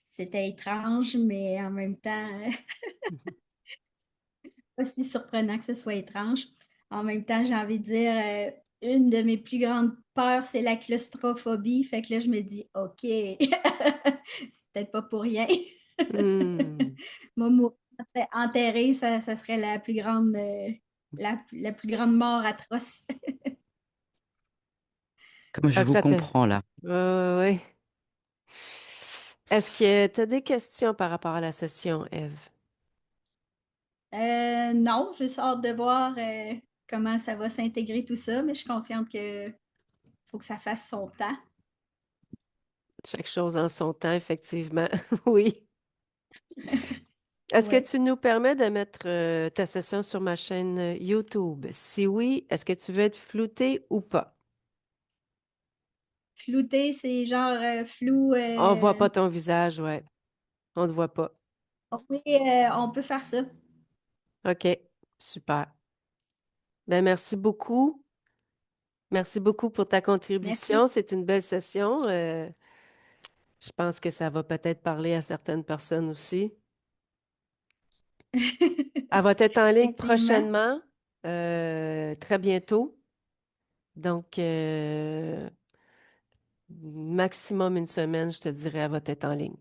C'était étrange, mais en même temps, pas si surprenant que ce soit étrange. En même temps, j'ai envie de dire, une de mes plus grandes peurs, c'est la claustrophobie. Fait que là, je me dis, OK, c'est peut-être pas pour rien. Hmm. Moi, mourir enterré, ça serait la plus grande, la plus grande mort atroce. Comme je Donc, vous ça te... comprends là. Oui. Est-ce que tu as des questions par rapport à la session, Eve? Non, je sors de voir comment ça va s'intégrer tout ça, mais je suis consciente que faut que ça fasse son temps. Chaque chose en son temps, effectivement. Oui. Est-ce que Ouais. tu nous permets de mettre ta session sur ma chaîne YouTube? Si oui, est-ce que tu veux être flouté ou pas? Flouté, c'est genre flou. On voit pas ton visage, ouais. On ne voit pas. Oui, on peut faire ça. OK, super. Ben, merci beaucoup. Merci beaucoup pour ta Merci. contribution. C'est une belle session. Je pense que ça va peut-être parler à certaines personnes aussi. Elle va être en ligne Effectivement. prochainement, très bientôt. Donc, maximum une semaine, je te dirais, elle va être en ligne.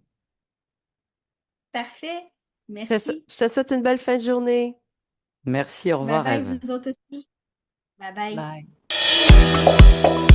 Parfait. Je Merci. te souhaite une belle fin de journée. Merci, au Bye revoir, bye, Ève. vous autres aussi. Bye bye. Bye.